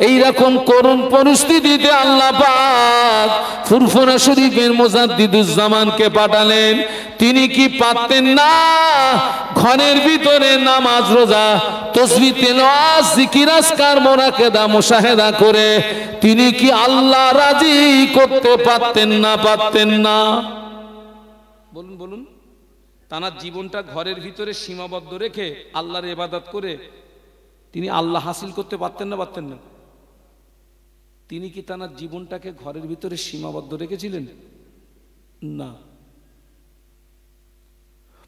এইরকম করুণ পরিস্থিতিতে আল্লাহ পাক ফুরফুরা শরীফের মুজাদ্দিদুজ্জামানকে পাঠালেন। তিনি কি পারতেন না ঘরের ভিতরে নামাজ রোজা তাসবিহ তিলাওয়াত জিকির আজকার মুরাকাবা মুশাহাদা করে তিনি কি আল্লাহ রাজি করতে পারতেন না? পারতেন না? বলুন বলুন। তার জীবনটা ঘরের ভিতরে সীমাবদ্ধ রেখে আল্লাহর ইবাদত করে তিনি আল্লাহ হাসিল করতে পারতেন না? পারতেন না? তিনি কি তার জীবনটাকে ঘরের ভিতরে সীমাবদ্ধ রেখেছিলেন? না।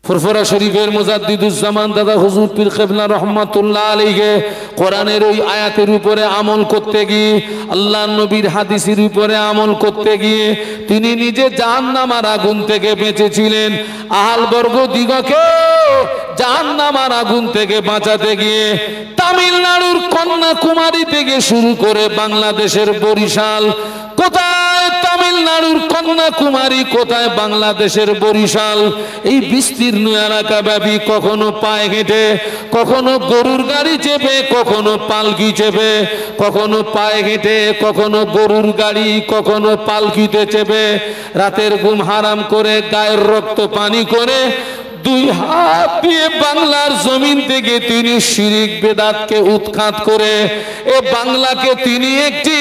ফুরফুরা শরীফের মুজাদ্দিদুজ্জামান দাদা হুজুর পীর কেবলা রহমাতুল্লাহ আলাইহি কোরআনের ওই আয়াতের উপরে আমল করতে গিয়ে, আল্লাহর নবীর হাদিসের উপরে আমল করতে গিয়ে তিনি নিজে জাহান্নামের আগুন থেকে বেঁচেছিলেন। আহল বর্গ দিগকে জাহান্নামের আগুন থেকে বাঁচাতে গিয়ে তামিলনাড়ুর কন্যাকুমারী থেকে শুরু করে বাংলাদেশের বরিশাল, কোথায় তামিলনাড়ুর কন্যাকুমারী, কোথায় বাংলাদেশের বরিশাল, এই বিস্তীর্ণ এলাকা ব্যাপী কখনো পায়ে হেঁটে, কখনো গরুর গাড়ি চেপে, কখনো পালকি চেপে, কখনো পায়ে হেঁটে, কখনো গরুর গাড়ি, কখনো পালকিতে চেপে রাতের ঘুম হারাম করে গায়ের রক্ত পানি করে দুই হাত দিয়ে বাংলার জমিন থেকে তিনি শিরিক বেদাতকে উৎখাত করে এ বাংলাকে তিনি একটি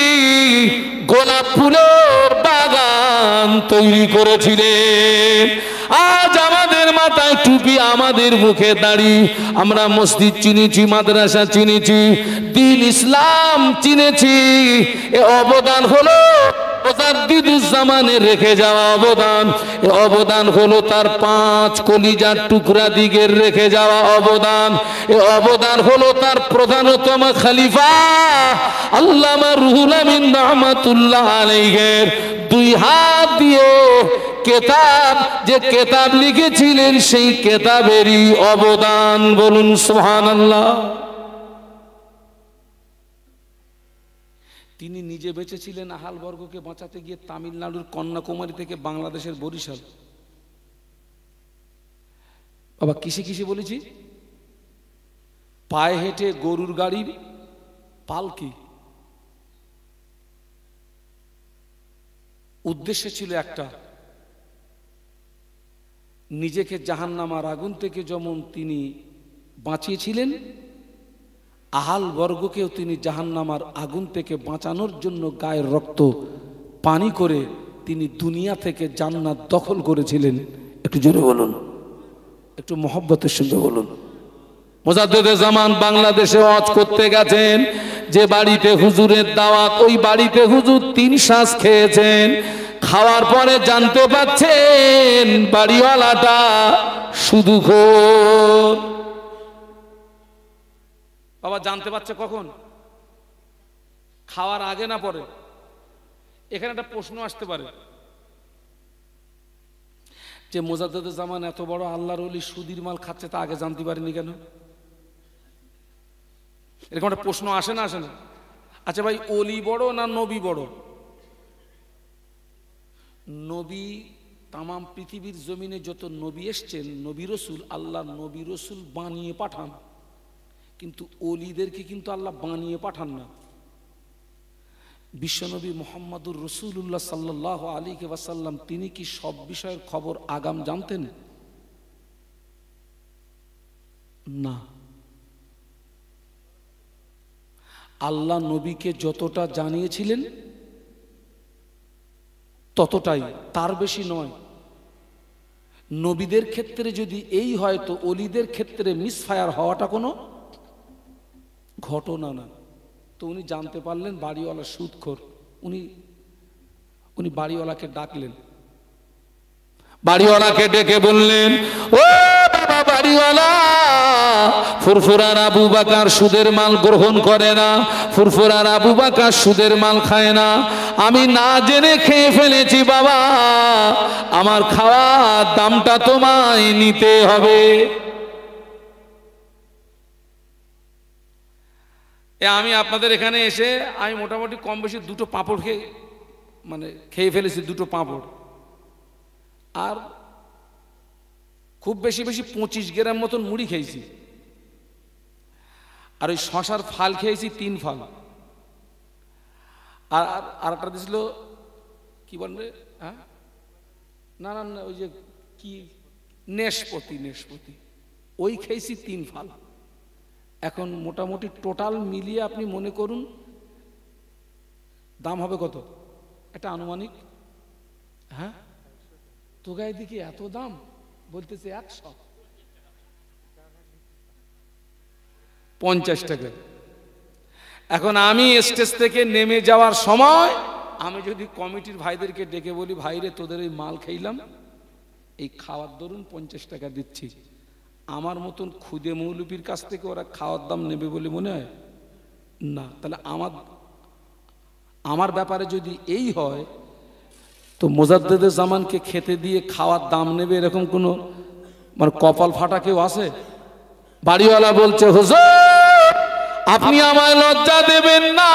গোলাপ ফুলের বাগান তৈরি করেছিলেন। আজ আমাদের মাথায় টুপি, আমাদের মুখে দাড়ি, আমরা মসজিদ চিনেছি, মাদ্রাসা চিনেছি, দ্বীন ইসলাম চিনেছি। এ অবদান হলো মুজাদ্দিদুজ্জামানের রেখে যাওয়া অবদান। এ অবদান হলো তার 5 কলিজার টুকরা দিগের রেখে যাওয়া অবদান। এ অবদান হলো তার প্রধানতম খলিফা আল্লামা রুহুল আমিন রহমাতুল্লাহ আলাইহির 2 হাত দিয়ে কেতাব, যে কেতাব লিখেছিলেন সেই কেতাবেরই অবদান। বলুন সুবহানাল্লাহ। তিনি নিজে বেঁচেছিলেন আহাল বর্গকে বাঁচাতে গিয়ে তামিলনাড়ুর কন্যাকুমারী থেকে বাংলাদেশের বরিশাল। বাবা কিসে কিসে বলেছি? পায়ে হেঁটে, গরুর গাড়ির পালকি। উদ্দেশ্য ছিল একটা, নিজেকে জাহান্নামার আগুন থেকে যেমন তিনি বাঁচিয়েছিলেন, আহাল বর্গকেও তিনি জাহান্নামার আগুন থেকে বাঁচানোর জন্য গায়ের রক্ত পানি করে তিনি দুনিয়া থেকে জান্নাত দখল করেছিলেন। একটু জোরে বলুন, একটু মহব্বতের সঙ্গে বলুন। মুজাদ্দিদে জামান বাংলাদেশে ওয়াজ করতে গেছেন, যে বাড়িতে হুজুরের দাওয়াত, ওই বাড়িতে হুজুর 3 শ্বাস খেয়েছেন। খাওয়ার পরে জানতে পাচ্ছেন বাড়িওয়ালাটা সুদখোর। বাবা জানতে পারছে কখন? খাওয়ার আগে না পরে? এখানে একটা প্রশ্ন আসতে পারে যে মুজাদ্দিদে জামান এত বড় আল্লাহর ওলি সুদির মাল খাচ্ছে, তা আগে জানতে পারেনি কেন? এরকম একটা প্রশ্ন আসে না, আসে না? আচ্ছা ভাই, ওলি বড় না নবী বড়? নবী, তামাম পৃথিবীর জমিনে যত নবী এসছেন, নবী রসুল, আল্লাহ নবী রসুল বানিয়ে পাঠান, কিন্তু ওলিদেরকে কিন্তু আল্লাহ বানিয়ে পাঠান না। বিশ্বনবী মুহাম্মদুর রাসূলুল্লাহ সাল্লাল্লাহু আলাইহি ওয়াসাল্লাম তিনি কি সব বিষয়ের খবর আগাম জানতেন? না। আল্লাহ নবীকে যতটা জানিয়েছিলেন ততটাই, তার বেশি নয়। নবীদের ক্ষেত্রে যদি এই হয়, তো ওলিদের ক্ষেত্রে মিসফায়ার হওয়াটা কোনো ঘটনা না। তো উনি জানতে পারলেন বাড়িওয়ালা সুদখোর। উনি বাড়িওয়ালাকে ডাকলেন, বাড়িওয়ালাকে ডেকে বললেন, ও বাবা বাড়িওয়ালা, ফুরফুরার আবু বকর সুদের মাল গ্রহণ করে না, ফুরফুরার আবু বকর সুদের মাল খায় না, আমি না জেনে খেয়ে ফেলেছি বাবা, আমার খাওয়ার দামটা তোমায় নিতে হবে। আমি আপনাদের এখানে এসে আমি মোটামুটি কম বেশি 2টো পাঁপড় খেয়ে ফেলেছি, 2টো পাঁপড়, আর খুব বেশি 25 গ্রাম মতন মুড়ি খেয়েছি, আর ওই শশার ফাল খেয়েছি 3 ফাল, আর একটা দিছিল কি বলবে, হ্যাঁ না না না, ওই যে কি নেশপতি, ওই খেয়েছি 3 ফাল। এখন মোটামুটি টোটাল মিলিয়ে আপনি মনে করুন দাম হবে কত? এটা আনুমানিক, হ্যাঁ তো গায়ে দিকে এত দাম বলতেছে 150 টাকা। এখন আমি স্টেজ থেকে নেমে যাওয়ার সময় আমি যদি কমিটির ভাইদেরকে ডেকে বলি, ভাইরে তোদের এই মাল খাইলাম, এই খাওয়ার দরুন 50 টাকা দিচ্ছি, আমার মতন খুদে মৌলবীর কাছ থেকে ওরা খাওয়ার দাম নেবে বলে মনে হয় না। তাহলে আমার ব্যাপারে যদি এই হয়, তো মুজাদ্দিদে জামানকে খেতে দিয়ে খাওয়ার দাম নেবে এরকম কোনো কপাল ফাটা কেউ আছে? বাড়িওয়ালা বলছে, হুজুর আপনি আমায় লজ্জা দেবেন না,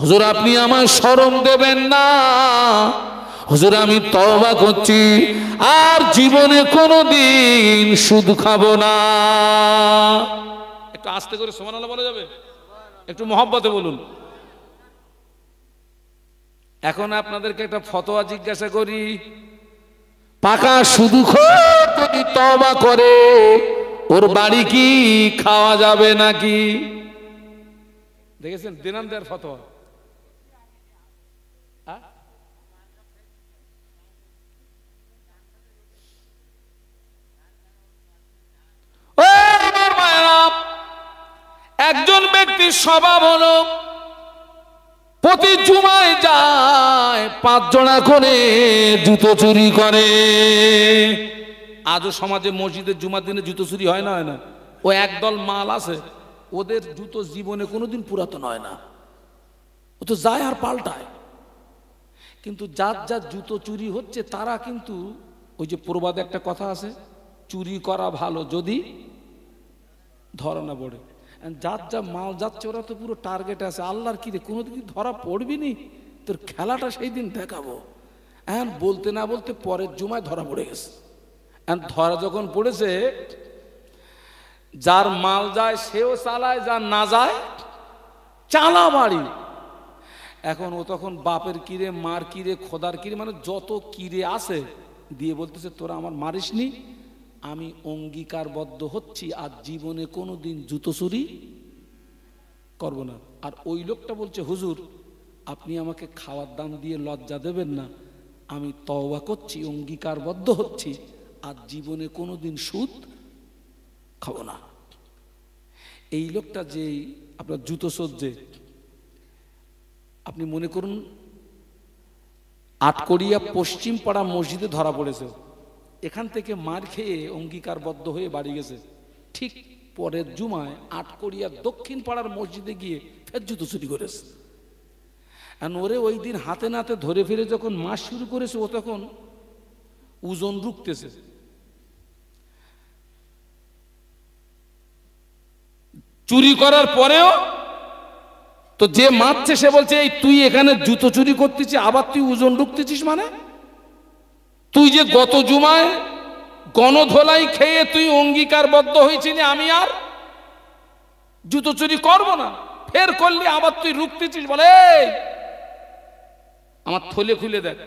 হুজুর আপনি আমায় শরম দেবেন না, হুজুর আমি তওবা করছি, আর জীবনে কোনোদিন সুদ খাবো না। একটু আস্তে করে সুবহানাল্লাহ বলা যাবে? একটু মহব্বতে বলুন। এখন আপনাদেরকে একটা ফতোয়া জিজ্ঞাসা করি, পাকা সুদখোর যদি তওবা করে ওর বাড়ি কি খাওয়া যাবে নাকি? দেখেছেন দিনাম দেয়ার ফতোয়া? স্বভাব হলো প্রতি জুমায় যায় 5 জোড়া করে জুতো চুরি করে। আজও সমাজে মসজিদের জুমার দিনে জুতো চুরি হয় না, হয় না? ও একদল মাল আছে, ওদের জুতো জীবনে কোনোদিন পুরাতন হয় না, ও তো যায় আর পাল্টায়। কিন্তু যার যার জুতো চুরি হচ্ছে তারা কিন্তু ওই যে প্রবাদে একটা কথা আছে, চুরি করা ভালো যদি ধরা না পড়ে। যার যা মাল যাচ্ছে ওরা তো পুরো টার্গেটে আছে, আল্লাহর কি রে কোনোদিন ধরা পড়বি নি, তোর খেলাটা সেই দিন দেখাবো। বলতে না বলতে পরের জুমায় ধরা পড়ে গেছে। ধরা যখন পড়েছে, যার মাল যায় সেও চালায়, যার না যায় চালা বাড়ি। এখন ও তখন বাপের কিরে, মার কিরে, খোদার কিরে, মানে যত কিরে আছে দিয়ে বলতেছে, তোরা আমার মারিসনি, আমি অঙ্গীকারবদ্ধ হচ্ছি আর জীবনে কোনোদিন জুতো চুরি করব না। আর ওই লোকটা বলছে, হুজুর আপনি আমাকে খাওয়ার দাম দিয়ে লজ্জা দেবেন না, আমি তওবা করছি, অঙ্গীকারবদ্ধ হচ্ছি আর জীবনে কোনোদিন সুদ খাবো না। এই লোকটা যে আপনার জুতো সজ্জে, আপনি মনে করুন আটকড়িয়া পশ্চিম পাড়া মসজিদে ধরা পড়েছে, এখান থেকে মার খেয়ে অঙ্গীকারবদ্ধ হয়ে বাড়ি গেছে। ঠিক পরের জুমায় আটকড়িয়া দক্ষিণ পাড়ার মসজিদে গিয়ে ফের জুতো চুরি করেছে। ওরে ওই দিন হাতে নাতে ধরে ফিরে যখন মাস শুরু করেছে, ও তখন ওজন রুখতেছে। চুরি করার পরেও তো যে মারছে সে বলছে, এই তুই এখানে জুতো চুরি করতেছিস, আবার তুই ওজন রুখতেছিস, মানে তুই যে গত জুমায় গণধোলাই খেয়ে তুই অঙ্গীকারবদ্ধ হয়েছিলি আমি আর জুতো চুরি করব না, ফের করলি আবার তুই রুখতেছিস। বলে আমার থলে খুলে দেখ।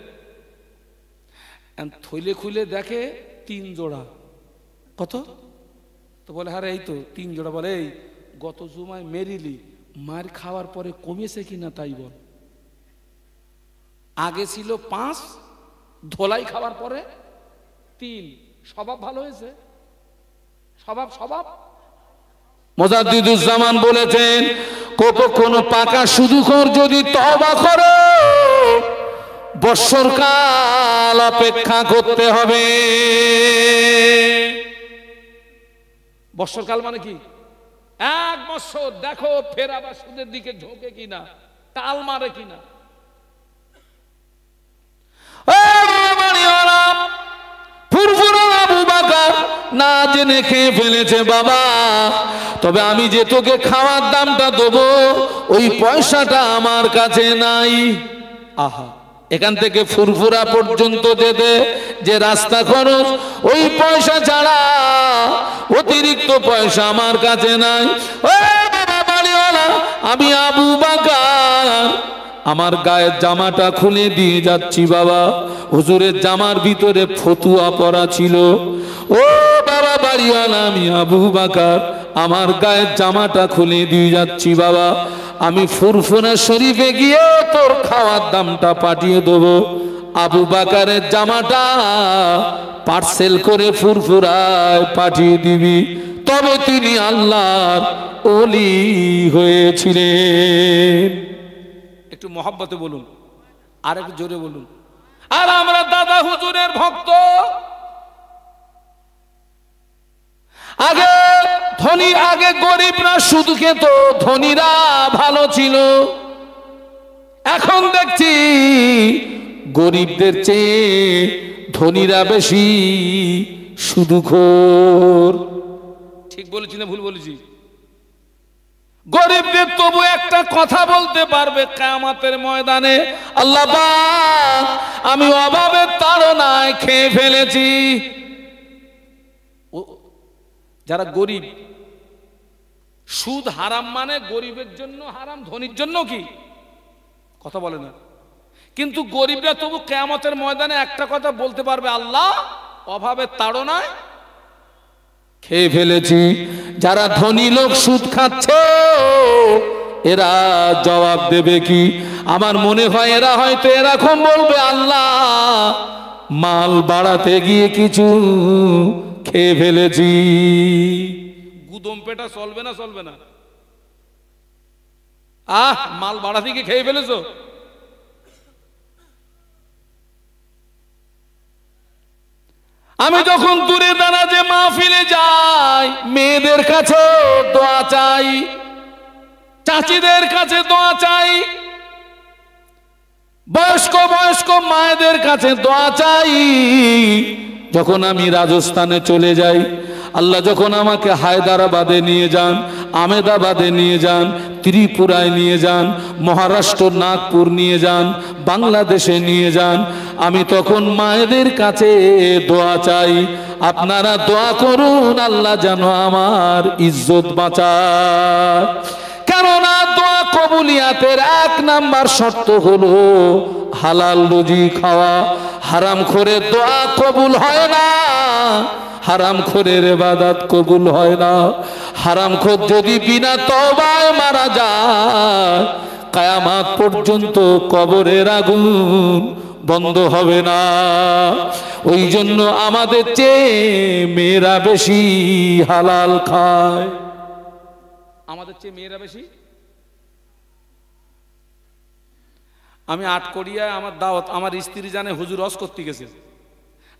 থলে খুলে দেখে 3 জোড়া। কত? তো বলে হ্যাঁ এই তো 3 জোড়া। বলে এই গত জুমায় মেরিলি, মার খাওয়ার পরে কমেছে কিনা তাই বল। আগে ছিল 5, ধোলাই খাওয়ার পরে 3। স্বভাব ভালো হয়েছে, স্বভাব। মুজাদ্দিদুজ্জামান বলেছেন, কোনো পাকা সুদখোর যদি তওবা করে বৎসরকাল অপেক্ষা করতে হবে। বৎসরকাল মানে কি? 1 বছর দেখো ফের আবার সুদের দিকে ঝোঁকে কিনা, টাল মারে কিনা। আবু বকর না জেনে খেয়ে ফেলেছে বাবা, তবে আমি যে তোকে খাওয়ার দামটা দেবো ওই পয়সাটা আমার কাছে নাই। আহা, এখান থেকে ফুরফুরা পর্যন্ত যেতে যে রাস্তা খরচ, ওই পয়সা ছাড়া অতিরিক্ত পয়সা আমার কাছে নাই। আমি আবু বকর আমার গায়ের জামাটা খুলে দিয়ে যাচ্ছি বাবা। হুজুরের জামার ভিতরে ফতুয়া পরা ছিল। ও বাবা বাড়িওয়ালা, আমি আবু বকর আমার গায়ের জামাটা খুলে দিয়ে যাচ্ছি বাবা। আমি ফুরফুরা শরীফে গিয়ে তোর খাওয়ার দামটা পাঠিয়ে দেবো। আবু বকরের জামাটা পার্সেল করে ফুরফুরায় পাঠিয়ে দিবি, তবে তিনি আল্লাহর ওলি হয়েছিলেন। একটু মহব্বতে বলুন, আর একটু জোরে বলুন। আর আমরা দাদা হুজুরের ভক্ত। আগে গরিবরা শুধু খেত, ধনীরা ভালো ছিল। এখন দেখছি গরিবদের চেয়ে ধনীরা বেশি সুদখোর। ঠিক বলেছি না ভুল বলেছি? গরিবদের তবু একটা কথা বলতে পারবে কিয়ামতের ময়দানে, আল্লাহ পাক আমি অভাবের তাড়নায় খেয়ে ফেলেছি। যারা গরিব, সুদ হারাম মানে গরিবের জন্য হারাম, ধনীর জন্য কি কথা বলে না। কিন্তু গরিবরা তবু কিয়ামতের ময়দানে একটা কথা বলতে পারবে, আল্লাহ অভাবের তাড়নায় খেয়ে ফেলেছি। যারা ধনী লোক সুদ খাচ্ছে এরা জবাব দেবে কি? আমার মনে হয় এরা হয়তো এরকম বলবে, আল্লাহ মাল বাড়াতে গিয়ে কিছু খেয়ে ফেলেছি। গুদম পেটা চলবে না? চলবে না? মাল বাড়া থেকে খেয়ে ফেলেছো? আমি যখন দূরে দাঁড়াতে মাহফিলে যাই, মেয়েদের কাছে দোয়া চাই, চাচিদের কাছে দোয়া চাই, বয়স্ক বয়স্ক মায়েদের কাছে দোয়া চাই। যখন আমি রাজস্থানে চলে যাই, আল্লাহ যখন আমাকে হায়দ্রাবাদে নিয়ে যান, আমেদাবাদে নিয়ে যান, ত্রিপুরায় নিয়ে যান, মহারাষ্ট্র নাগপুর নিয়ে যান, বাংলাদেশে নিয়ে যান, আমি তখন মায়েদের কাছে দোয়া চাই, আপনারা দোয়া করুন আল্লাহ যেন আমার ইজ্জত বাঁচায়। কেননা দোয়া কবুলিয়াতের 1 নাম্বার শর্ত হলো হালাল রুজি খাওয়া। হারামখোরের দোয়া কবুল হয় না, হারামখোরের ইবাদত কবুল হয় না। হারামখোর যদি বিনা তওবায় মারা যায়, কিয়ামত পর্যন্ত কবরের আগুন বন্ধ হবে না। ওই জন্য আমাদের চেয়ে মেয়েরা বেশি হালাল খায়। আমাদের চেয়ে মেয়েরা বেশি। আমি আটকড়িয়ায় আমার দাওয়াত, আমার স্ত্রী জানে হুজুর ওয়াজ করতে গেছে,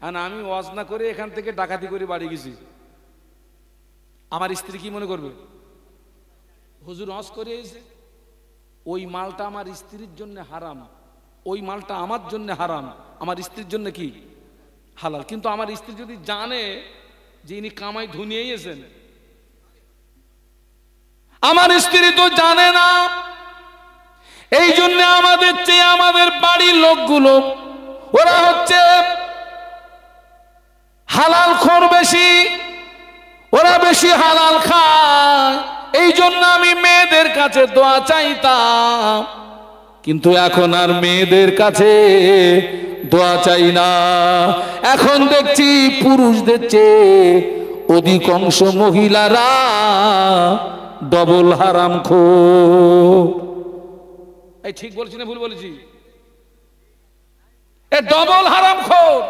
আর আমি ওয়াজ না করে এখান থেকে ডাকাতি করে বাড়ি গেছি। আমার স্ত্রী কি মনে করবে? হুজুর ওয়াজ করে এসে ওই মালটা আমার স্ত্রীর জন্য হারাম, ওই মালটা আমার জন্য হারাম, আমার স্ত্রীর জন্য কি হালাল। কিন্তু আমার স্ত্রী যদি জানে যে ইনি কামাই ধুনিয়েছেন, আমার স্ত্রী তো জানে না। এই জন্য আমাদের চেয়ে আমাদের বাড়ির লোকগুলো ওরা হচ্ছে হালাল খোর বেশি, ওরা বেশি হালাল খায়। এই জন্য আমি মেয়েদের কাছে দোয়া চাইতাম, কিন্তু এখন আর মেয়েদের কাছে দোয়া চাই না। এখন দেখছি পুরুষদের চেয়ে অধিকাংশ মহিলারা ডবল হারামখোর। এই ঠিক বলছি না ভুল বলেছি? এ ডবল হারামখোর।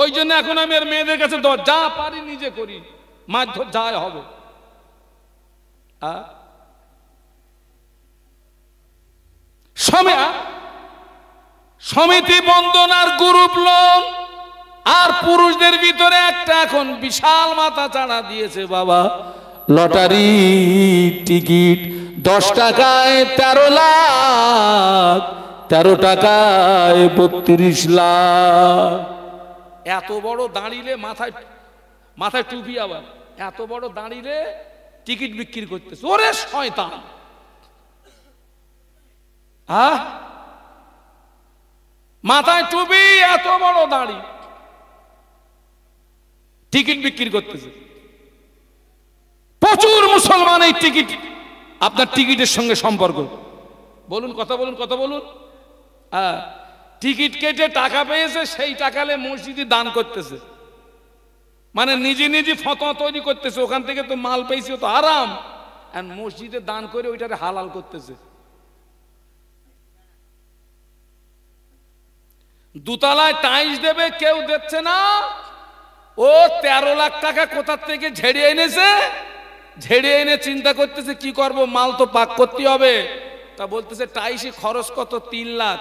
ওই জন্য এখন আমি আর মেয়েদের কাছে যা পারি নিজে করি, মারধর যায় হবে। সমিতি বন্দনার গ্রুপ লোন আর পুরুষদের ভিতরে একটা এখন বিশাল মাথা চাড়া দিয়েছে বাবা। লটারি টিকিট 10 টাকায় 13 লাখ, 13 টাকায় 32 লাখ। এত বড় দাঁড়িয়ে মাথায় টুপি, আবার এত বড় দাঁড়িয়ে টিকিট বিক্রি করতেছে। ওরে শয়তান! মাথায় টুপি, এত বড় দাড়ি, টিকিট বিক্রি করতেছে। প্রচুর মুসলমান এই টিকিট, আপনার টিকিটের সঙ্গে সম্পর্ক। বলুন, কথা বলুন, কথা বলুন। টিকিট কেটে টাকা পেয়েছে, সেই টাকালে মসজিদে দান করতেছে, মানে নিজে নিজে ফতোয়া তৈরি করতেছে। ওখান থেকে তো মাল পেয়েছে, তো আরাম, আর মসজিদে দান করে ওইটারে হালাল করতেছে। দুতলায় টাইলস দেবে, কেউ দিচ্ছে না। ও 13 লাখ টাকা কোথা থেকে ঝেড়ে এনেছে, ঝেড়ে এনে চিন্তা করতেছে কি করব, মাল তো পাক করতে হবে। তা বলতেছে টাইলসে খরচ কত? 3 লাখ।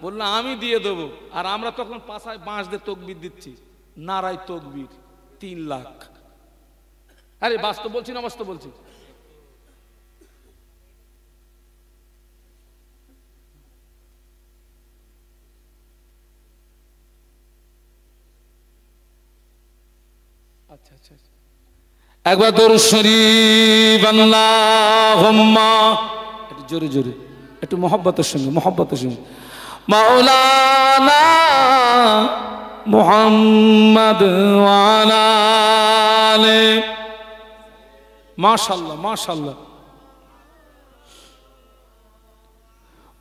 বললো আমি দিয়ে দেবো। আর আমরা তখন পাশায় বাঁশ দিয়ে তকবির দিচ্ছি, নারাই তকবির, 3 লাখ। আরে বাস্তব বলছি না বাস্তব বলছি? আচ্ছা আচ্ছা, একবার দরুদ শরীফ আল্লাহুম্মা, একটু জোরে জোরে, একটু মহব্বতের সঙ্গে, মহব্বতের সঙ্গে। মাওলানা মুহাম্মদ ওয়া আলা আলি। माशाल्लाह माशाल्लाह।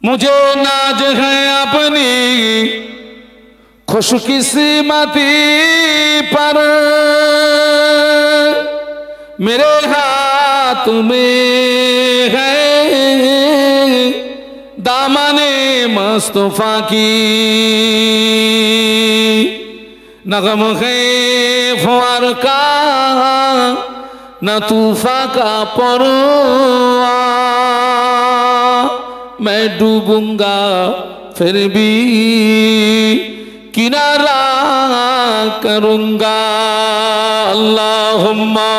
मुझे नाज है अपनी खुशकिस्मती पर, मेरे हाथ में है दामने मुस्तफा की, नगम है ख्वार का न तूफा का परवान। मैं डूबूंगा फिर भी किनारा करूंगा। अल्लाहुम्मा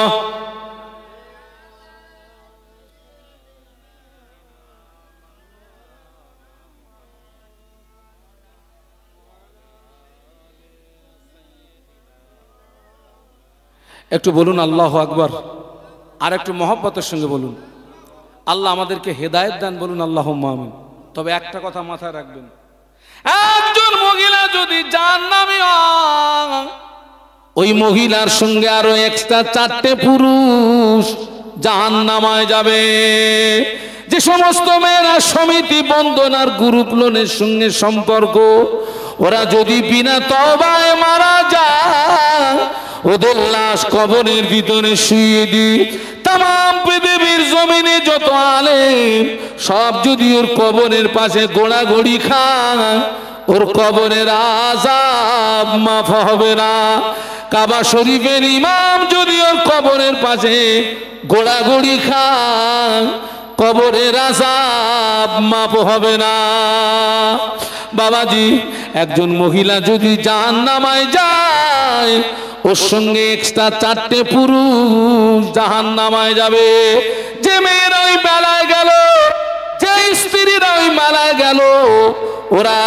একটু বলুন আল্লাহু আকবার। আর একটু মহব্বতের সঙ্গে বলুন আল্লাহ আমাদেরকে হেদায়েত দান, বলুন আল্লাহুম্মা আমিন। তবে একটা কথা মাথায় রাখবেন, একজন মহিলা যদি জাহান্নামী হয়, ওই মহিলার সঙ্গে আরো এক্সট্রা 4টে পুরুষ জাহান্নামায় যাবে। যে সমস্ত মেয়েরা সমিতি বন্ধনার গ্রুপ লোনের সঙ্গে সম্পর্ক, ওরা যদি বিনা তওবায় মারা যায়, ওদের লাশ কবরের ভিতরে শুইয়ে দিই। তাম পৃথিবীর জমিনে যত আলেম সব যদি ওর কবরের পাশে গোড়াগড়ি খায়, ওর কবরের আযাব মাফ হবে না। কাবা শরীফের ইমাম যদি ওর কবরের পাশে গোড়াগড়ি খায়, কবরের আযাব মাফ হবে না। বাবাজি, একজন মহিলা যদি জাহান্নামায় যায়, ওর সঙ্গে এক্সট্রা 4টে পুরুষ জাহান্নামায় যাবে। যে মেয়েরা ওই মেলায় গেল, যে স্ত্রীরা ওই মেলায় গেল, ওরা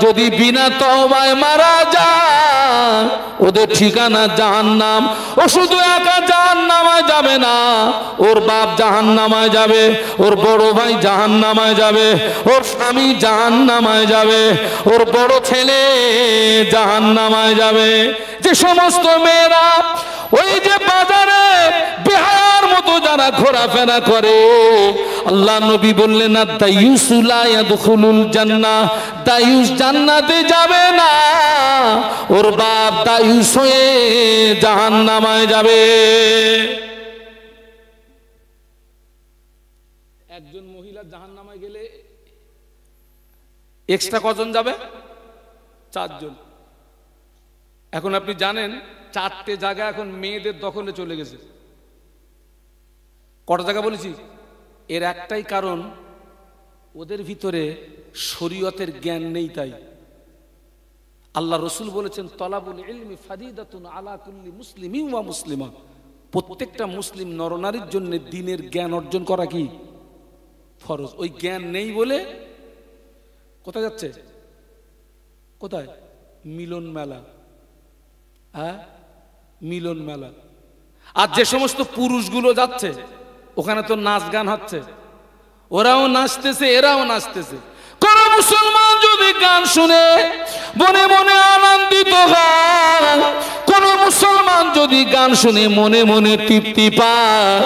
যদি বিনা তওবায় মারা যায়, ওদের ঠিকানা জাহান্নাম। ও শুধু একা জাহান্নামায় যাবে না, ওর বাপ জাহান্নামায় যাবে, ওর বড় ভাই জাহান্নামায় যাবে, ওর স্বামী জাহান্নামায় যাবে, ওর বড় ছেলে জাহান্নামায় যাবে। যে সমস্ত মেয়েরা ওই যে বাজারে বেহায়ার মতো যারা ঘোরাফেরা করে, আল্লাহ নবী বললেন না, দায়ুস লা ইয়াদখুলুল জান্নাহ, দায়ুস জান্নাতে যাবে না, ওর বাপ দায়ুস হয়ে জাহান্নামায় যাবে। একজন মহিলা জাহান্নামায় গেলে এক্সট্রা কজন যাবে? 4 জন। এখন আপনি জানেন 4টে জায়গা এখন মেয়েদের দখলে চলে গেছে। কটা জায়গা বলেছি? এর একটাই কারণ, ওদের ভিতরে শরীয়তের জ্ঞান নেই। তাই আল্লাহ রসুল বলেছেন, তলাবুল ইলমি ফারিদাতুন আলা কুল্লি মুসলিমিন ওয়া মুসলিমা। প্রত্যেকটা মুসলিম নরনারীর জন্য দ্বীনের জ্ঞান অর্জন করা কি ফরজ। ওই জ্ঞান নেই বলে কোথায় যাচ্ছে? কোথায়? মিলন মেলা। হ্যাঁ, মিলন মেলা। আর যে সমস্ত পুরুষগুলো যাচ্ছে, ওখানে তো নাচ গান হচ্ছে, ওরাও নাচতেছে, এরাও নাচতেছে। কোন মুসলমান যদি গান শুনে মনে মনে আনন্দিত হয়, কোন মুসলমান যদি গান শুনে মনে মনে তৃপ্তি পায়,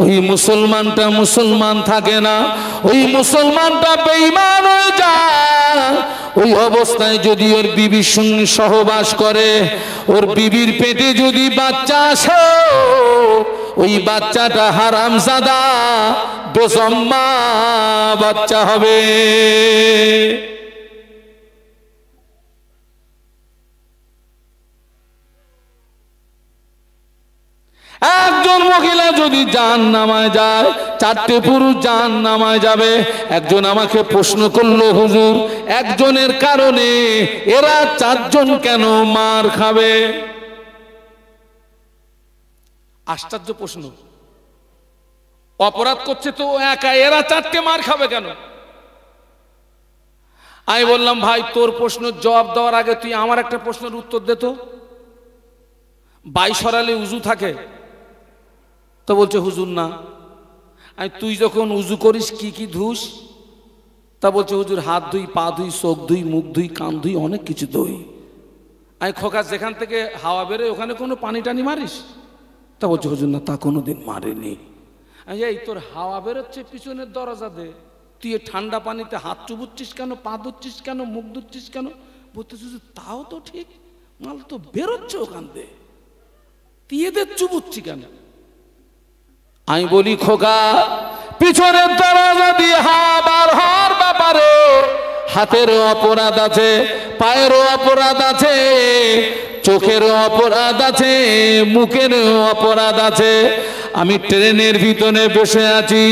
ওই মুসলমানটা মুসলমান থাকে না, ওই মুসলমানটা বেঈমান হয়ে যায়। ওই অবস্থায় যদি ওর বিবির সঙ্গে সহবাস করে, ওর বিবির পেটে যদি বাচ্চা আসে, ওই বাচ্চাটা হারামজাদা বেজম্মা বাচ্চা হবে। একজন মহিলা যদি জাহান্নামায় যায়, 4টে পুরুষ জাহান্নামায় যাবে। একজন আমাকে প্রশ্ন করলো, হুজুর, একজনের কারণে এরা 4 জন কেন মার খাবে? আশ্চর্য প্রশ্ন। অপরাধ করছে তো একা, এরা 4টে মার খাবে কেন? আমি বললাম, ভাই, তোর প্রশ্নের জবাব দেওয়ার আগে তুই আমার একটা প্রশ্নের উত্তর দে তো। 22 সরালে উজু থাকে? তো বলছে, হুজুর না। আমি, তুই যখন উজু করিস কি কি ধুস? তা বলছে, হুজুর হাত ধুই, পা ধুই, চোখ ধুই, মুখ ধুই, কান ধুই, অনেক কিছু ধুই। আমি, খোকা, যেখান থেকে হাওয়া বেরোয় ওখানে কোনো পানি টানি মারিস? তা বলছে, হুজুর না, তা কোনোদিন মারিনি। আমি, এই তোর হাওয়া বেরোচ্ছে পিছনের দরজা দে, তুই ঠান্ডা পানিতে হাত চুবুচ্ছিস কেন, পা ধুচ্ছিস কেন, মুখ ধুচ্ছিস কেন? বলতেছিস, তাও তো ঠিক, মাল তো বেরোচ্ছে ওখান দিয়ে, তুই এদের চুবুচ্ছি কেন? আমি বলি, খোকা, পিছনের দরজা দিয়ে হাওয়া বার হওয়ার ব্যাপারে হাতেরও অপরাধ আছে, পায়েরও অপরাধ আছে, চোখেরও অপরাধ আছে, মুখেরও অপরাধ আছে। আমি ট্রেনের ভিতরে বসে আছি,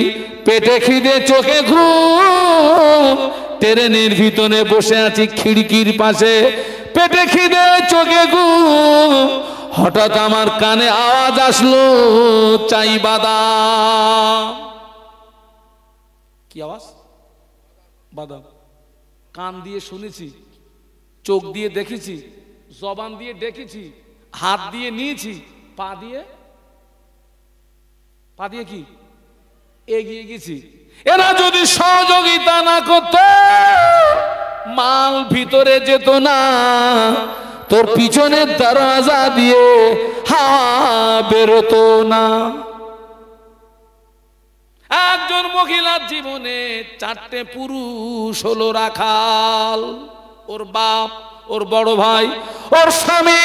পেটে খিদে চোখে ঘুম, ট্রেনের ভিতরে বসে আছি খিড়কির পাশে, পেটে খিদে চোখে ঘুম, হঠাৎ আমার কানে আওয়াজ আসলো চাই বাদাম। কি আওয়াজ? বাদাম। কান দিয়ে শুনেছি, চোখ দিয়ে দেখেছি, জবান দিয়ে ডেকেছি, হাত দিয়ে নিয়েছি, পা দিয়ে কি এগিয়ে গেছি। এরা যদি সহযোগিতা না করত, মাল ভিতরে যেত না, তোর পিছনের দরজা দিয়ে হাওয়া বেরোতো না। একজন মহিলার জীবনে 4টে পুরুষ হলো রাখাল, ওর বাপ, ওর বড় ভাই, ওর স্বামী,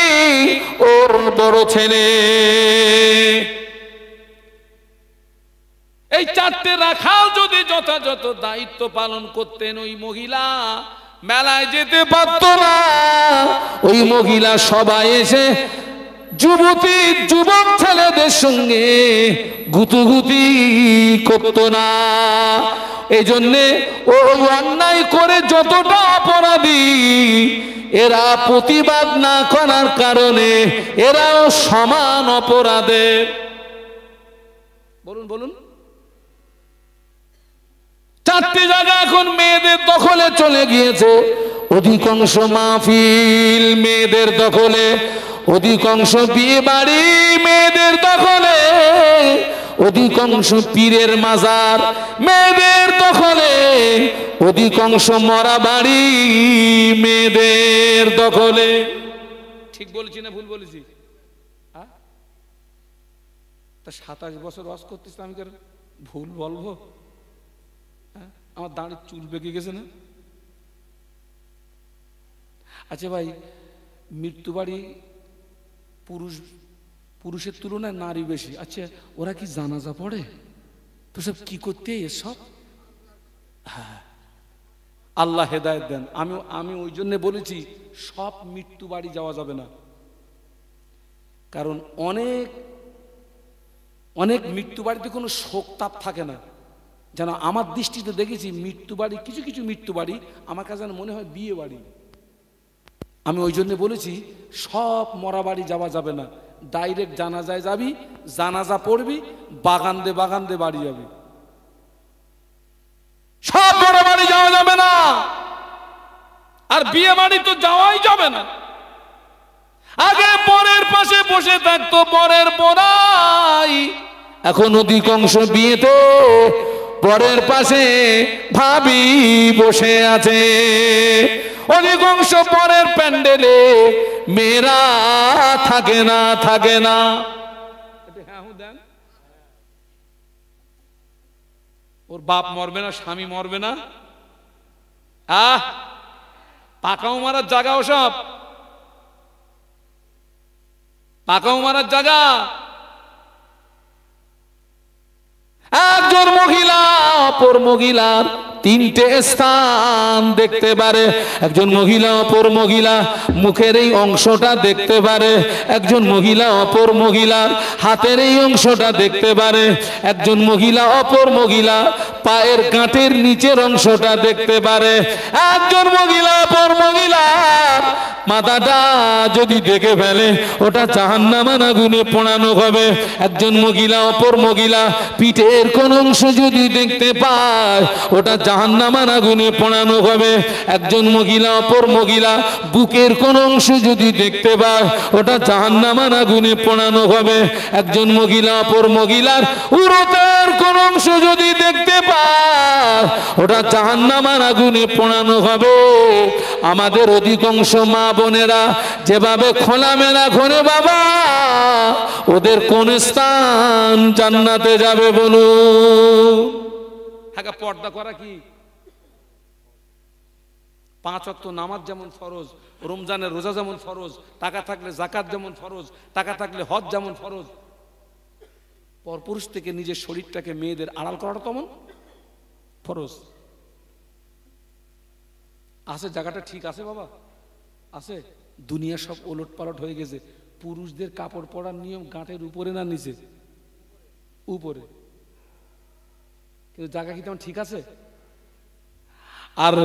ওর বড় ছেলে। এই 4টে রাখাল যদি যথাযথ দায়িত্ব পালন করতেন, ওই মহিলা মেলায় যেতে পারত না। ওই মহিলা সবাই এসে যুবতী যুবক ছেলেদের সঙ্গে গুতুগুতি করত না। এই জন্যে ও অন্যায় করে যতটা অপরাধী, এরা প্রতিবাদ না করার কারণে এরাও সমান অপরাধের। বলুন বলুন। 4টি জায়গা এখন মেয়েদের দখলে চলে গিয়েছে। অধিকাংশ মাহফিল মেয়েদের দখলে, অধিকাংশ বিয়ে বাড়ি মেয়েদের দখলে, অধিকাংশ পীরের মাজার মেয়েদের দখলে, অধিকাংশ মরা বাড়ি মেয়েদের দখলে। ঠিক বলেছি না ভুল বলেছি? তা 27 বছর ওয়াজ করতেছি, আমি কি ভুল বলবো? আমার দাঁড়িয়ে চুল বেঁকে গেছে না? আচ্ছা ভাই, মৃত্যু বাড়ি পুরুষের তুলনায় নারী বেশি। আচ্ছা, ওরা কি জানাজা পড়ে? তো সব কি করতে এসব? হ্যাঁ, আল্লাহ হেদায়েত দেন। আমি ওই জন্য বলেছি সব মৃত্যু বাড়ি যাওয়া যাবে না, কারণ অনেক মৃত্যু বাড়িতে কোনো শোক তাপ থাকে না। যেন আমার দৃষ্টিতে দেখেছি মৃত্যু বাড়ি, কিছু কিছু মৃত্যু বাড়ি আমার কাছে যেন মনে হয় বিয়ে বাড়ি। আমি ওই জন্য বলেছি সব মরা বাড়ি যাওয়া যাবে না, ডাইরেক্ট জানাজায় যাবি, জানাজা পড়বি, বাগান দে বাড়ি যাবি। সব মরা বাড়ি যাওয়া যাবে না, আর বিয়ে বাড়ি তো যাওয়াই যাবে না। আগে বরের পাশে বসে থাকতো বরের বড়াই, এখন অধিকাংশ বিয়েতে বরের পাশে ভাবি বসে আছে। অধিকাংশ বরের প্যান্ডেলে মেয়েরা থাকে না। ওর বাপ মরবে না, স্বামী মরবে না, পাকাও মারার জায়গা, ওসব পাকাও মারার জায়গা। একজন মহিলা অপর মহিলার 3টে স্থান দেখতে পারে। একজন মহিলা অপর মহিলা মুখের এই অংশটা দেখতে পারে, একজন মহিলা অপর মহিলার হাতের এই অংশটা দেখতে পারে, একজন মহিলা অপর মহিলা পায়ের গাঁটের নিচের অংশটা দেখতে পারে, একজন মহিলা অপর মহিলার মাথাটা যদি দেখে ফেলে ওটা জাহান্নামের আগুনে পোড়ানো হবে। একজন মহিলা অপর মহিলা পিঠের কোন অংশ যদি দেখতে পায় ওটা জাহান্নামের আগুনে পোড়ানো হবে। একজন মহিলা অপর মহিলা বুকের কোন অংশ যদি দেখতে পায় ওটা জাহান্নামের আগুনে পোড়ানো হবে। একজন মহিলা অপর মহিলার উরুতের কোন অংশ যদি দেখতে পায় ওটা জাহান্নামের আগুনে পোড়ানো হবে। আমাদের অধিকাংশ মা বোনেরা যেভাবে খোলামেলা ঘরে বাবা, ওদের কোন স্থান জান্নাতে যাবে বলুন? হ্যাঁ, পর্দা করা কি 5 ওয়াক্ত নামাজ যেমন ফরজ, রমজানের রোজা যেমন ফরজ, টাকা থাকলে যাকাত যেমন ফরজ, টাকা থাকলে হজ যেমন ফরজ, পরপুরুষ থেকে নিজের শরীরটাকে মেয়েদের আড়াল করাটা তেমন ফরজ। আছে জায়গাটা ঠিক আছে বাবা, আছে। দুনিয়া সব ওলট পালট হয়ে গেছে। পুরুষদের কাপড় পরার নিয়ম গাঁটের উপরে না নিচে? উপরে। কিন্তু জায়গা কি তেমন ঠিক আছে? আর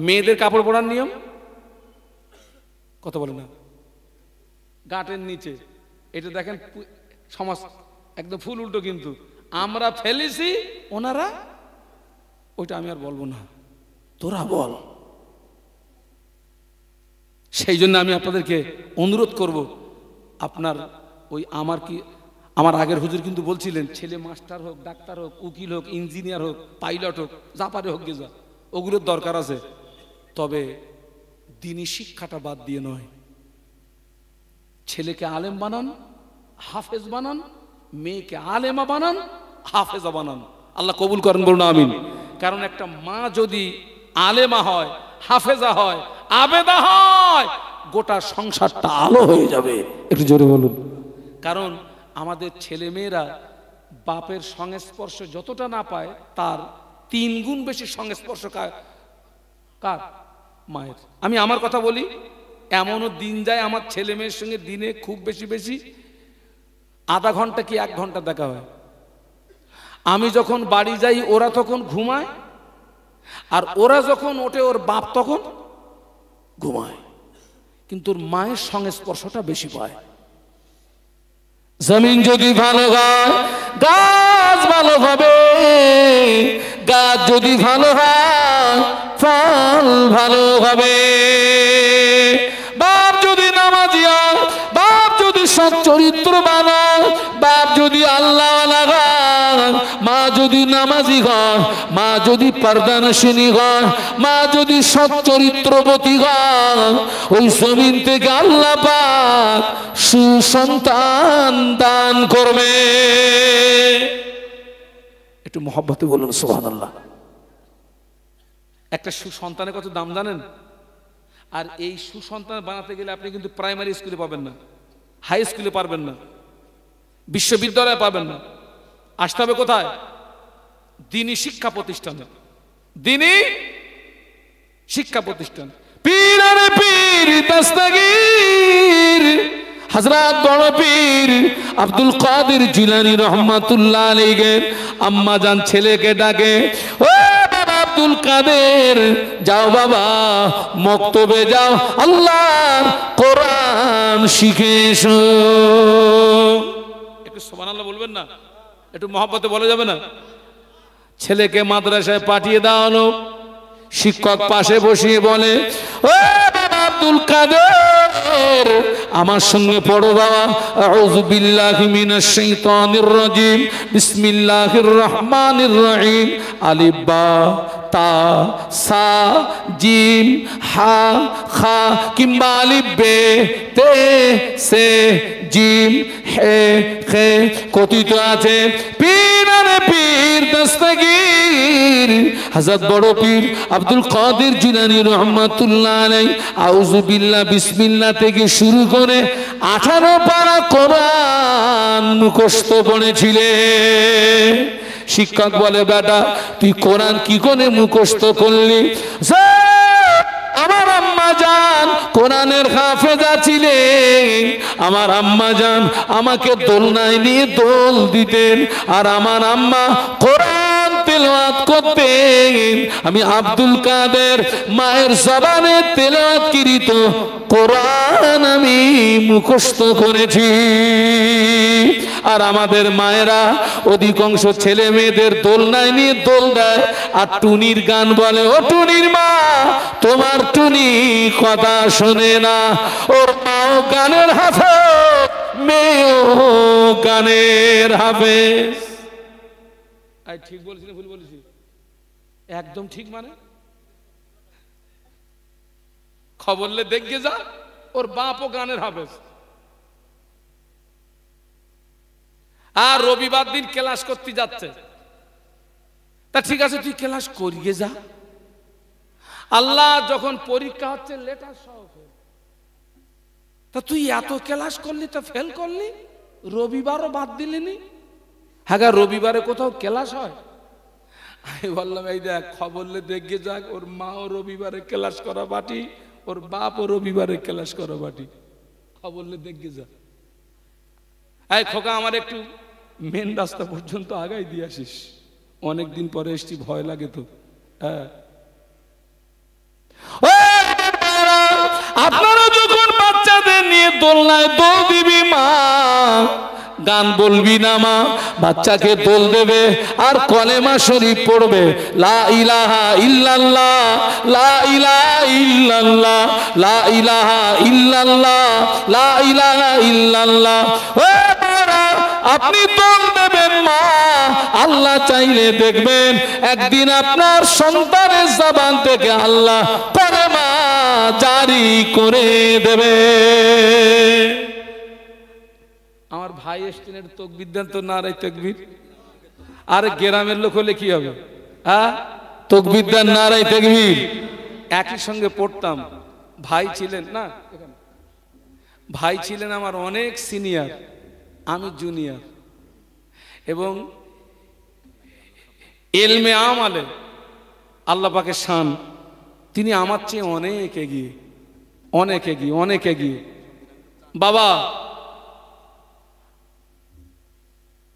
মেয়েদের কাপড় পরার নিয়ম কত বলে না, গাটের নিচে। এটা দেখেন সমাজ একদম ফুল উল্টো, কিন্তু আমরা ফেলেছি, ওনারা ওইটা আমি আর বলবো না, তোরা বল। সেই জন্য আমি আপনাদেরকে অনুরোধ করব, আপনার ওই আমার আগের হুজুর কিন্তু বলছিলেন, ছেলে মাস্টার হোক, ডাক্তার হোক, উকিল হোক, ইঞ্জিনিয়ার হোক, পাইলট হোক, যা পারে হোক গেজা, ওগুলোর দরকার আছে, তবে দ্বীনি শিক্ষাটা বাদ দিয়ে নয়। ছেলেকে আলেম বানান, হাফেজ বানান, মেয়েকে আলেমা বানান, হাফেজা বানান। আল্লাহ কবুল করেন, বলুন আমিন। কারণ একটা মা যদি আলেমা হয়, হাফেজা হয়, আবেদা হয়, গোটা সংসারটা আলো হয়ে যাবে। একটু জোরে বলুন। কারণ আমাদের ছেলে মেয়েরা বাপের সংস্পর্শ যতটা না পায়, তার 3 গুণ বেশি সংস্পর্শ কার? মায়ের। আমি আমার কথা বলি, এমনও দিন যায় আমার ছেলে মেয়ের সঙ্গে দিনে খুব বেশি আধা ঘন্টা কি 1 ঘন্টা দেখা হয়। আমি যখন বাড়ি যাই ওরা তখন ঘুমায়, আর ওরা যখন ওঠে ওর বাপ তখন ঘুমায়, কিন্তু ওর মায়ের সংস্পর্শটা বেশি পায়। জমিন যদি ভালো হয় গাছ ভালো হবে, গাছ যদি ভালো হয় ফল ভালো হবে। বাপ যদি নামাজি হয়, বাপ যদি সৎ চরিত্রবান হয়, বাপ যদি আল্লাহওয়ালা হয়, মা যদি নামাজি হয়, মা যদি পর্দানশিনী হয়, মা যদি সৎ চরিত্রবতী হয়, ওই জমিন থেকে আল্লাহ পাক সুসন্তান দান করবে। একটু মহব্বতে বলুন সুবহানাল্লাহ। একটা সুসন্তানের কত দাম জানেন? আর এই সুসন্তান বানাতে গেলে আপনি কিন্তু প্রাইমারি স্কুলে পাবেন না, হাই স্কুলে পারবেন না, বিশ্ববিদ্যালয়ে পাবেন না। আসতে হবে কোথায়? দ্বীনি শিক্ষা প্রতিষ্ঠানে। দ্বীনি শিক্ষা প্রতিষ্ঠান। পীর আরে পীর দস্তগীর হযরত বড় পীর আব্দুল কাদের জিলানী রহমাতুল্লাহ আলাইহি আম্মা জান ছেলেকে ডাকে, ও বাবা আব্দুল কাদের, যাও বাবা মক্তবে যাও, আল্লাহর কোরআন শিখে এসো। একটু সুবহানাল্লাহ বলবেন না? একটু মহব্বতে বলা যাবে না? ছেলেকে মাদ্রাসায় পাঠিয়ে দেওয়া হলো। শিক্ষক পাশে বসিয়ে বলে, ও বাবা আব্দুল কাদের, আমার সঙ্গে পড়ো বাবা। আউযু বিল্লাহি মিনাশ শাইতানির রাজিম, বিসমিল্লাহির রহমানির রহিম। আলিফ বা তা সা জিম হা খা, কিংবা আলিফ বে তে সে জিম হে খে কথিত আছে। পীর আরে পীর দস্তগীর হযরত বড় পীর আব্দুল কাদের জিলানী রহমাতুল্লাহ আলাইহি আউযু বিল্লাহ বিসমিল্লাহ থেকে শুরু করে 18 পারা কোরআন মুখস্থ পড়েছিলেন। শিক্ষক বলে, বেটা তুই কোরআন কি করে মুখস্থ করলি? আমার আম্মা জান কোরআনের হাফেজা ছিলেন, আমার আম্মা জান আমাকে দোলনায় নিয়ে দোল দিতেন, আর আমার আম্মা কোরআন তেলাওয়াত করতেন। আমি আব্দুল কাদের মায়ের জবানে তেলাওয়াতকৃত কোরআন আমি মুখস্থ করেছি। আর আমাদের মায়েরা অধিকাংশ ছেলে মেয়েদের দোলনায় নিয়ে দোল দেয় আর টুনির গান বলে, ও টুনির মা তোমার টুনি কথা শোনে না, ওর মাও গানের হাফেজ, মেয়েও গানের হাফেজ। ঠিক বলছি না ভুল বলেছি? একদম ঠিক। মানে খবরলে দেখে যা, ওর বাপও গানের হাফেজ। আর রবিবার দিন ক্লাস করতে যাচ্ছে, তা ঠিক আছে তুই ক্লাস করিয়ে যা। আল্লাহ যখন পরীক্ষা হচ্ছে লেটার সহ, তা তুই এত ক্লাস করলি তা ফেল করলি, রবিবারও বাদ দিলিনি। হ্যাঁ, রবিবারে কোথাও ক্লাস হয়? আমি বললাম, এই দেখ খবরলে দেখে যাক, ওর মাও রবিবারে ক্লাস করা বাটি, ওর বাপও রবিবারে ক্লাস করা বাটি। খবরলে দেখে যা। এই খোকা আমার একটু মেন রাস্তা পর্যন্ত আগাই দিয়ে আসিস, অনেকদিন পরে এসছি, ভয় লাগে তো। হ্যাঁ, আপনারা যখন বাচ্চাদের নিয়ে দোলনায় দোল দিবি মা, গান বলবি না মা, বাচ্চাকে দোল দেবে আর কলেমা শরীফ পড়বে, লা ইলাহা ইল্লাল্লাহ, লা ইলাহা ইল্লাল্লাহ, লা ইলাহা ইল্লাল্লাহ, লা ইলাহা ইল্লাল্লাহ। আপনি দোল দেবেন মা, আল্লাহ চাইলে দেখবেন একদিন আপনার সন্তানের জবান থেকে আল্লাহ কলেমা জারি করে দেবে। আমার ভাই এসছেন, একটু তাকবীর দেন তো, নারায়ে তাকবীর। আর গ্রামের লোক হলে কি হবে? হ্যাঁ, তাকবীর দেন, নারায়ে তাকবীর। একই সঙ্গে পড়তাম, ভাই ছিলেন না, ভাই ছিলেন আমার অনেক সিনিয়র, আমি জুনিয়র, এবং এলমে আমালে আল্লাহ পাকের শান, তিনি আমার চেয়ে অনেক এগিয়ে, অনেক এগিয়ে, অনেক এগিয়ে। বাবা,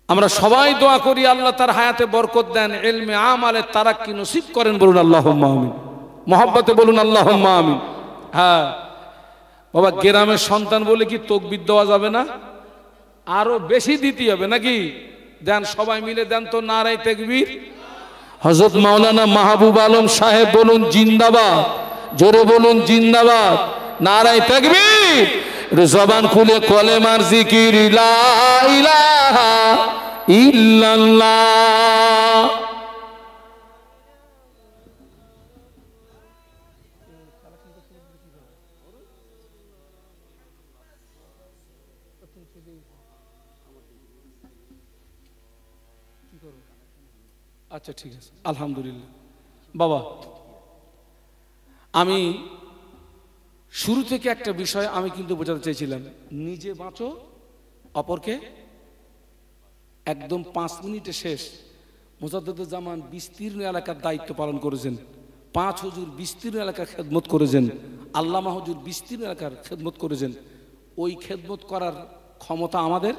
আমরা সবাই দোয়া করি আল্লাহ তার হায়াতে বরকত দেন, ইলমে আমালে তারাক্কি নসিব করেন, বলুন আল্লাহুম্মা আমিন। মহব্বতে বলুন আল্লাহুম্মা আমিন। হ্যাঁ বাবা, গ্রামের সন্তান বলে কি তাকবীর দেওয়া যাবে না? আরো বেশি দিতে হবে নাকি? দেন, সবাই মিলে দেন তো, নারায়ে তাকবীর। হযরত মাওলানা মাহবুব আলম সাহেব বলুন জিন্দাবাদ, জোরে বলুন জিন্দাবাদ, নারায়ে তাকবীর। জবান খুলে কলেমার জিকির, লা ইলাহা ইল্লাল্লাহ। আচ্ছা ঠিক আছে, আলহামদুলিল্লাহ। বাবা, আমি শুরু থেকে একটা বিষয় আমি কিন্তু বোঝাতে চাইছিলাম, নিজে বাঁচো, অপরকে। একদম 5 মিনিটে শেষ। মুজাদ্দেদুজ্জামান বিস্তীর্ণ এলাকার দায়িত্ব পালন করেছেন, 5 হুজুর বিস্তীর্ণ এলাকার খেদমত করেছেন, আল্লামা হুজুর বিস্তীর্ণ এলাকার খেদমত করেছেন। ওই খেদমত করার ক্ষমতা আমাদের।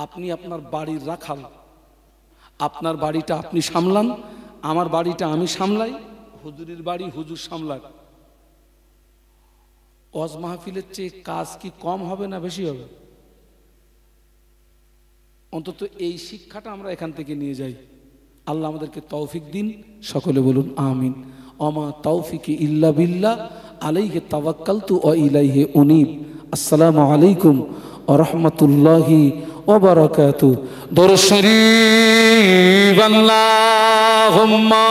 আপনি আপনার বাড়ির রাখাল, আপনার বাড়িটা আপনি সামলান, আমার বাড়িটা আমি সামলাই, হুজুরের বাড়ি হুজুর সামলান। ওয়াজ মাহফিলের চেয়ে কাজ কি কম হবে না বেশি হবে? অন্তত এই শিক্ষাটা আমরা এখান থেকে নিয়ে যাই। আল্লাহ আমাদেরকে তৌফিক দিন, সকলে বলুন আমিন। ওমা তৌফিকি ইল্লা বিল্লাহ, আলাইহি তাওয়াক্কালতু ওয়া ইলাইহি উনীব। আসসালামু আলাইকুম ওয়া রাহমাতুল্লাহি ওয়া বারাকাতুহু। দরুদ শরীফ, আল্লাহুম্মা